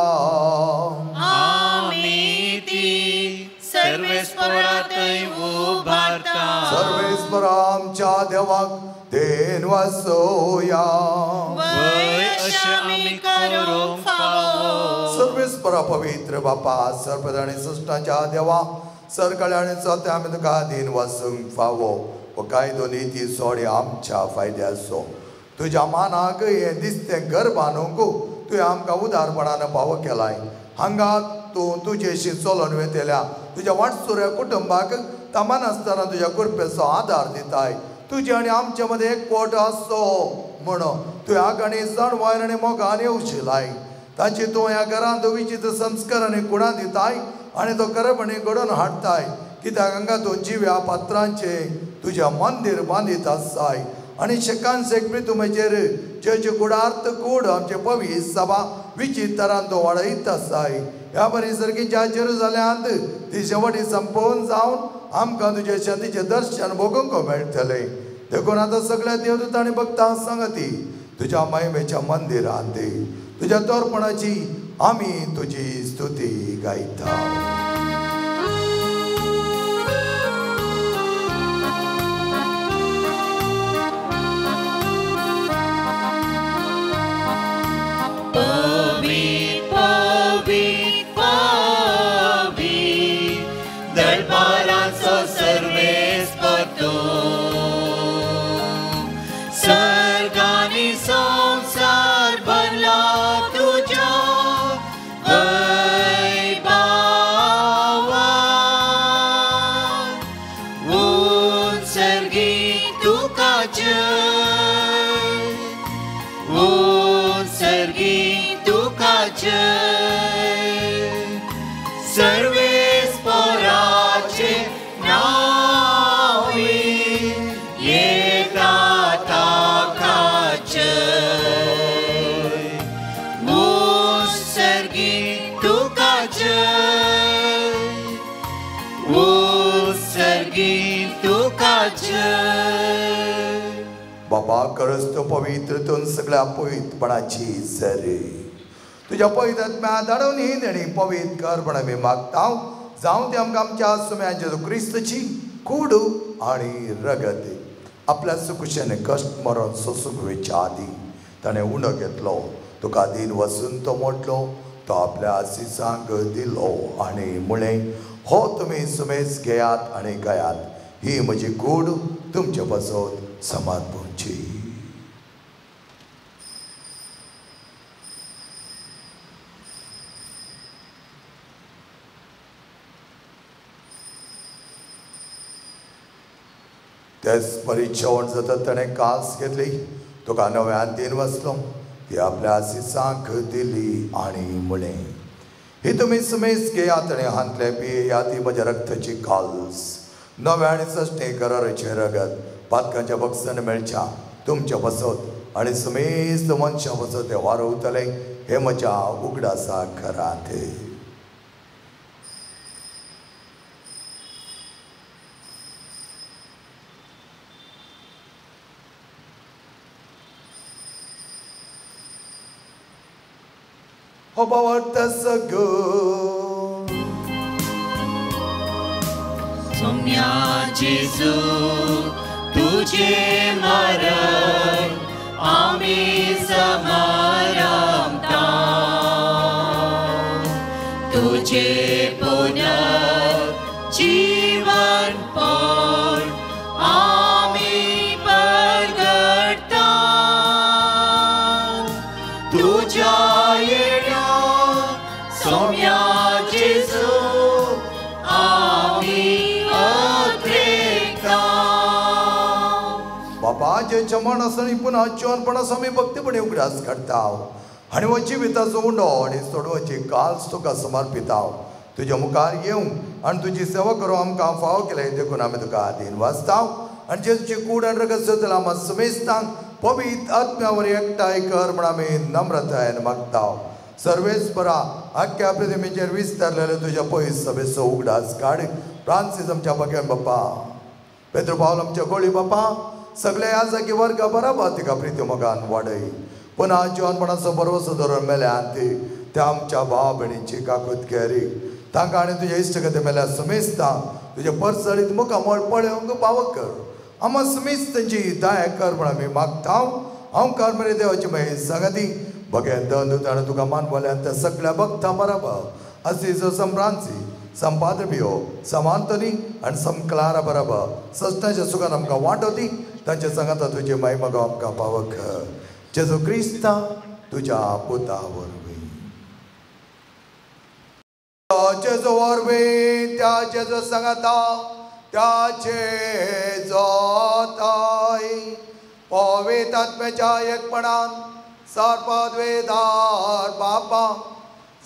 आमी ती सर्वेस्परा थंय उबारता. सर्वेस्परा आमच्या देवाक देन वासोया. वय अशें आमी करूंक फावो. सर्वेस्परा पवित्र बापा सर्वदा आनी सृश्टाच्या देवा सरकळे आनी चोथे आमी तुका दिन वासूंक फावो. व कायदो निती सोडे आमच्या फायद्याचो. तुज्या मानाक हे दिसतें घर बांदूंक तुवें आमकां उदारपणान फावो केलाय. हांगा तूं तुजेशी चलोन वेतेल्या तुज्या वाटसुऱ्या कुटुंबाक तामान आसतना तुज्या कृपेचो आदार दिताय. तुजे आनी आमचे मदें एकवट आसो म्हणून तुवें आगाणी जणवायर आनी मोगान येवशिलाय. ताची तूं ह्या घरांत विचित्र संस्कार आनी गुणां दिताय आनी तो करपणी घडोवन हाडटाय. कित्याक हांगा तूं जिव्या पात्रांचे तुज्या मंदीर बांदीत आसाय आनी शेकान शेकपी तूं म्हजेर जेचे कुडार्थ कूड आमचे पवी सभा विचित्रान तो वाडयत आसाय. ह्या बरी सर्गीच्या जेरुसलेमांत ती शेवटी संपोवन जावन आमकां तुज्या शांतीचें दर्शन भोगूंक मेळटलें. देखून आतां सगळ्या देवदूत आनी भक्तां सांगती तुज्या महिमेच्या मंदिरांत तुज्या तोरपणाची आमी तुजी स्तुती गायता. सर्वेस्पराचे नावी येता ताकाचे. उत्सर्गी तुकाचे उत्सर्गी तुकाचे. बाबा खरंच तो पवित्रतून सगळ्या पवित्रपणाची सरी तुझ्या पवित्र आत्म्या धाडून ही देणी पवित्र कर पण आमी मागता. जावं ती आमकां आमच्या सुम्या जेजू क्रिस्तची कूड आनी रगत आपल्या सुकुशेने कश्ट मरण सोसूंक वेच्या आदी ताणें उणो घेतलो. तुका दिन वचून तो मोडलो तो आपल्या आशिसांक दिलो आनी म्हळें हो तुमी सुमेज घेयात आनी गायात. ही म्हजी कूड तुमचे बसत समारपूंची. तेच परिचवण जाता ताणें कास घेतली. तुका नव्यान दिन वचलो ती आपल्या आशिसांक दिली आनी म्हळें ही तुमी सुमेज घेयात आनी हांतले पियेयात. ही म्हज्या रक्ताची काल्स नव्या आनी सश्टे कराराचें रगत पातकांच्या बक्षान मेळच्या तुमच्या बसत आनी सुमेज मनशां बसत ते वारवतले. हे म्हज्या उगडासा घरांत. Obawarta sago सोम्या जेजू तुझे मरण आमी समारंभता. तुझे पुनर्जीवन पण आमी परगटता. तुझ्या सोम्या जेजू आमी अत्रेकता. बाबा जे जमण आसणी पुन्हा जेवणपणास आमी भक्तीपणे उगडास काडटा आनी हो जिविताचो उंडो आनी सोडवची काल्स तुका समर्पिता. तुज्या मुखार येवंक आनी तुजी सेवा करूं आमकां फाव केले देखून आमी तुका आदीन वाचता आनी जेजूची कूड आनी रगत सोदला आमी सुमेजतांक पवित्र आत्म्यावर एकठांय कर म्हण आमी नम्रतायेन मागता. सर्वेस्परा आख्या पृथ्वीचेर विस्तारलेले तुज्या पयस सभेचो उगडास काड. फ्रांसीस आमच्या बगेन बापा पेद्रो पावल आमच्या गोळी बापा सगळे ह्या जागी वर्ग बराबर तिका प्रिती मोगान वाडय. पुन्हा जेवणपणाचो बरोसो धरून मेल्यात त्या आमच्या भाव भयणींची काकूत केरी तांकां आनी तुजे इश्टगती मेल्या सुमेस्ता तुजे परसळीत मुखां मोळ पळोवंक पावक कर. आम्हा सुमेस्तांची दया कर म्हण आमी मागता. हांव कार्मेलीन देवाची मागीर सांगाती भगेन दंदूत आनी तुका मानवल्यांत त्या सगळ्या भक्तां बरोबर असीजो संब्रांसी संपाद्रबियो समांतनी आनी समक्लारा बरोबर सस्ताच्या सुखान आमकां वांटोती तांचे सांगाता तुजे महिमा आमकां पावक. जेजू क्रिस्ता तुज्या पुता वरवीं जेजू वरवीं त्या जेजू सांगाता त्याचे जोताय पवित्र आत्म्याच्या एकपणान सर्पद्वेदार बापा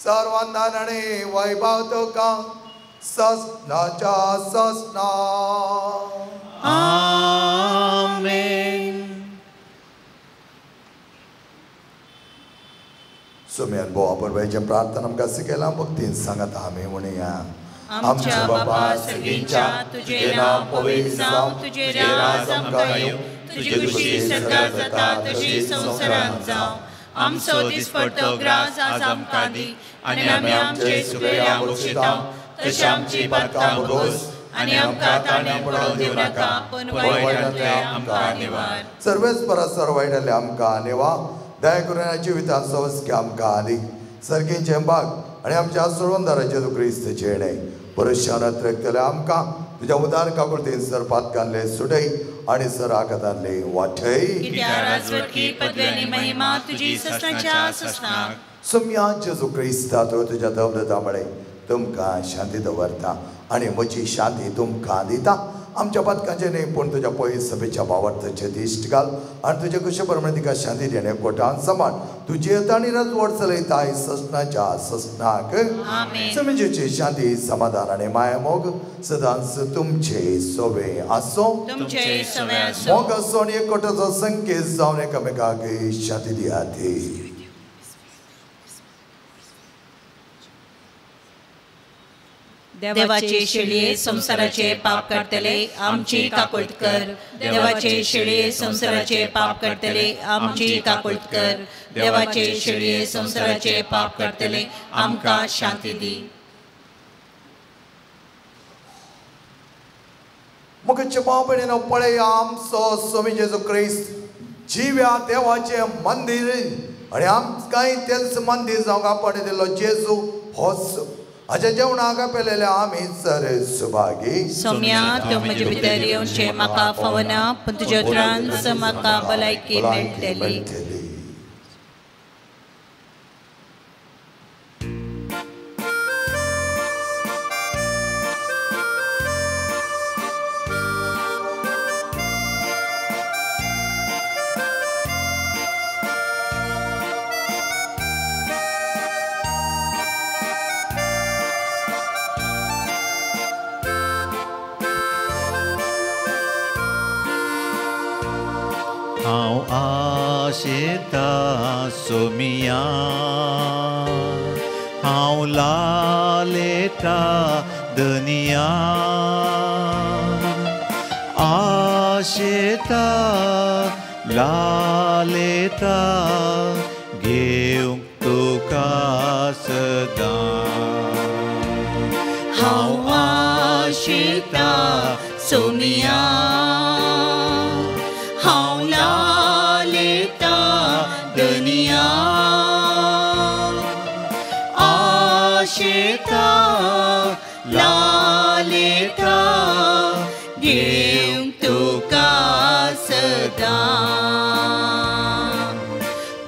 सर्वांदान आनी वैभव तुका ससनाच्या ससना. आमेन. सुमेन बोवा परवेचे प्रार्थना आमकां शिकयला भक्तीन सांगात आमी म्हणया. आमच्या बापा सगळींच्या तुझे नाव पवित्र जावं, तुझे राज आमकां येवं, तुझी खुशी सदां जाता तशी संवसारांत जावं. आमचो दिसपडटो ग्रास आज आमकां दी आनी आमी आमचे सुकलेल्या बक्षितांव तशी आमची पातकां भोगोस आनी आमकां ताणें पडोवंक दिवं नाका पूण वायटांतले आमकां निवार. सर्वेच परस्पर वायटांतले आमकां निवा. दया करून जिवितांत सवस्की आमकां आदी सर्गीचे भाग आनी आमच्या सोडवणदाराचे जेजू क्रिस्त जेणे परुशानात रक्तले आमकां तुज्या उदार काकुळतेन सरपात घाल्ले सुडय आनी सराकतांतले वाठय. राजवटी पदवी महिमा तुजी ससनाच्या ससनाक. सम्या जेजू क्रिस्ता तुज्या दवलता मळे तुमकां शांती दवरता आनी म्हजी शांती तुमकां दिता. आमच्या पदकांचे न्ही पूण तुज्या पयस सभेच्या भावार्थाचे दिश्ट घाल आनी तुजे कशे प्रमाणे तिका शांती देणे कोटान समान तुजी आनी राजवट चलयताय ससनाच्या ससनाक. समेजेची शांती समाधान आनी माया मोग सदांच तुमचे सोवे आसो. मोग आसो आनी एकवटाचो संकेत जावन एकामेकाक शांती दियात. देवाचे शेळये संसाराचे पाप काडतले आमची काकुळट कर. देवाचे शेळये संसाराचे पाप काडतले आमची काकुळट कर. देवाचे शेळये संसाराचे पाप काडतले आमकां शांती दी. मुखाचे भाव भयणीनो पळया आमचो स्वामी जेजू क्रिस्त जिव्या देवाचे मंदिर आनी आमकां तेच मंदिर जावंक आपण दिलो जेजू होच हाच्या जेवणाक पेलेले आमी सर सुभागी. सोम्या तूं म्हजे भितर येवचें म्हाका फावना पूण तुज्या उतरांत म्हाका भलायकी मेळटली. हांव आशेता सोमिया हांव लालेता दनिया आशेता लालेता घेवंक तुका सदां. हांव आशेता सोमिया हांव लालेता दनिया आशेता लालेता घेवंक तुका सदां.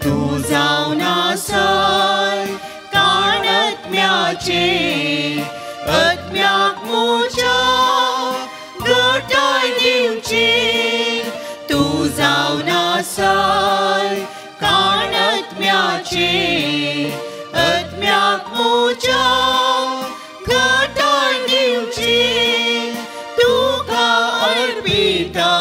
तूं जावन आसय काणत्म्याचे आत्म्याक म्हज्या घटाय दिवची. तूं जावन आसय काणत्म्याचे आत्म्याक म्हज्या घटाय दिवची. तुका अर्पिता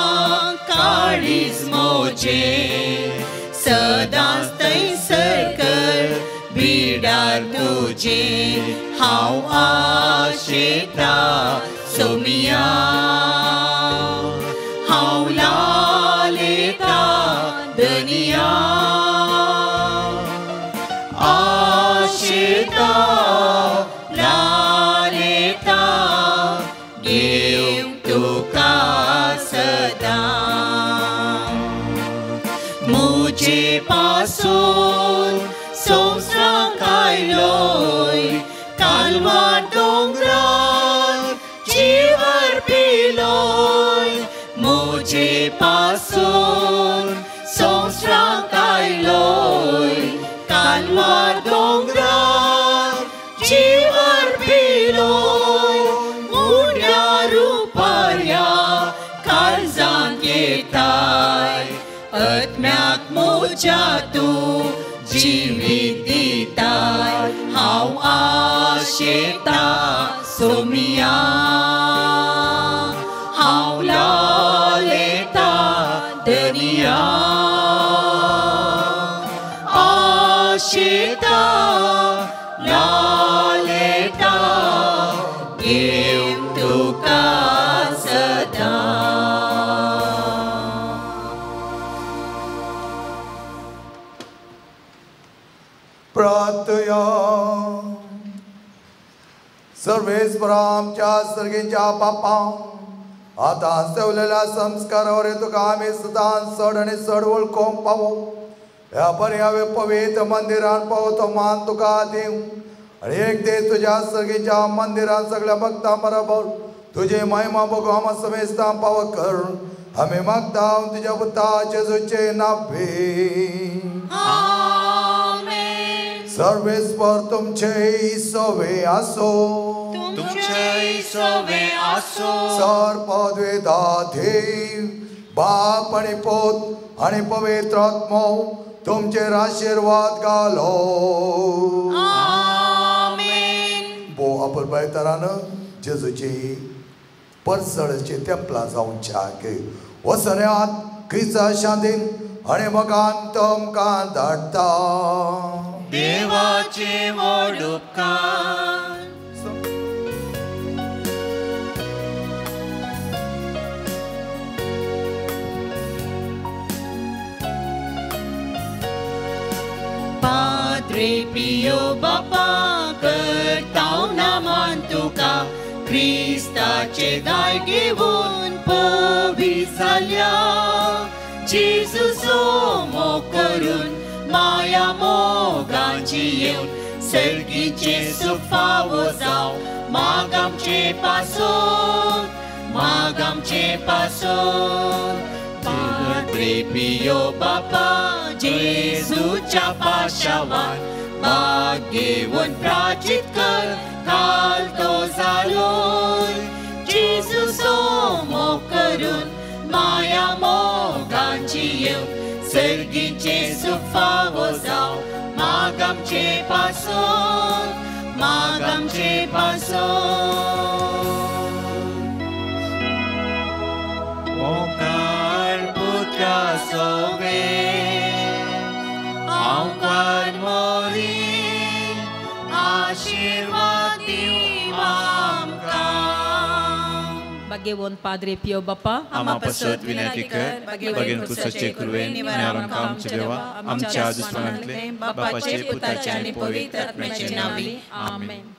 काळीज म्हजें सदांच थंयसर कर बिडार तुजें. हांव आशेता सोमिया हांव लालेता दनिया आशेता कालवार दोंगरार जीव अर्पिलो उड्या रुपार्या काळजांत येताय आत्म्याक मोच्या तूं जिवीत दिताय हांव आशेता सोमिया हांव लालेता दनिया आशेता लालेता देव तुका सदा प्रार्थया सर्वेस्परा आमच्या सर्गेच्या पापा आता सेवलेल्या संस्कारावर तुका आम्ही सदां चड आनी चड वळखोंक पावो ह्या पर्यावे पवित्र मंदिरान पावतो मान तुका दिव आनी एक दे तुझ्या सर्गेच्या मंदिरान सगळ्या भक्तां बरोबर तुझे महिमा बघू आम समेस्तां पाव कर आम्ही मागता तुझ्या पुता जेजूचे नावे सर्वेस्पर तुमचे सवे आसो तुमचे सवे आसो सर्पद्वेदा देव बाप आणि पोत आणि पवित्र आत्मा तुमचेर आशीर्वाद घालो आमेन बो आपण बायतारान जेजूची परसळचे तेंपलां जावच्याक वसऱ्यांत क्रिस्ता शांतीन आणि मगान तुमकां धाडटा देवाचे व्हड उपकार Padre Pio Bapa करताव नामान तुका क्रिस्ताचे दाय घेवन पवित्र जाल्या जेजूचो मोग करून माया मोगांची येवन सर्गीचे सुख फावो जाव माग आमचे पासोन Padre Pio Bapa जेजूच्या पाशावान माग घेवन प्राचित कर काल तो जालोय जेजूचो मोग करून माया मोगांची येवन सर्गीचे सुख फावो जाव माग आमचे पासोन मोकार पुत्रा सोवे आमकां मोरी आशीर्वाद दिव आमकां Bagewon Padre Pio Bapa आम्हा पसत विनंती कर बगेन कुसाचे कुरवेन निवारण आमचे देवा आमच्या दुश्मनांतले बापाचे पुताचे आणि पवित्र आत्म्याचे नावे आमेन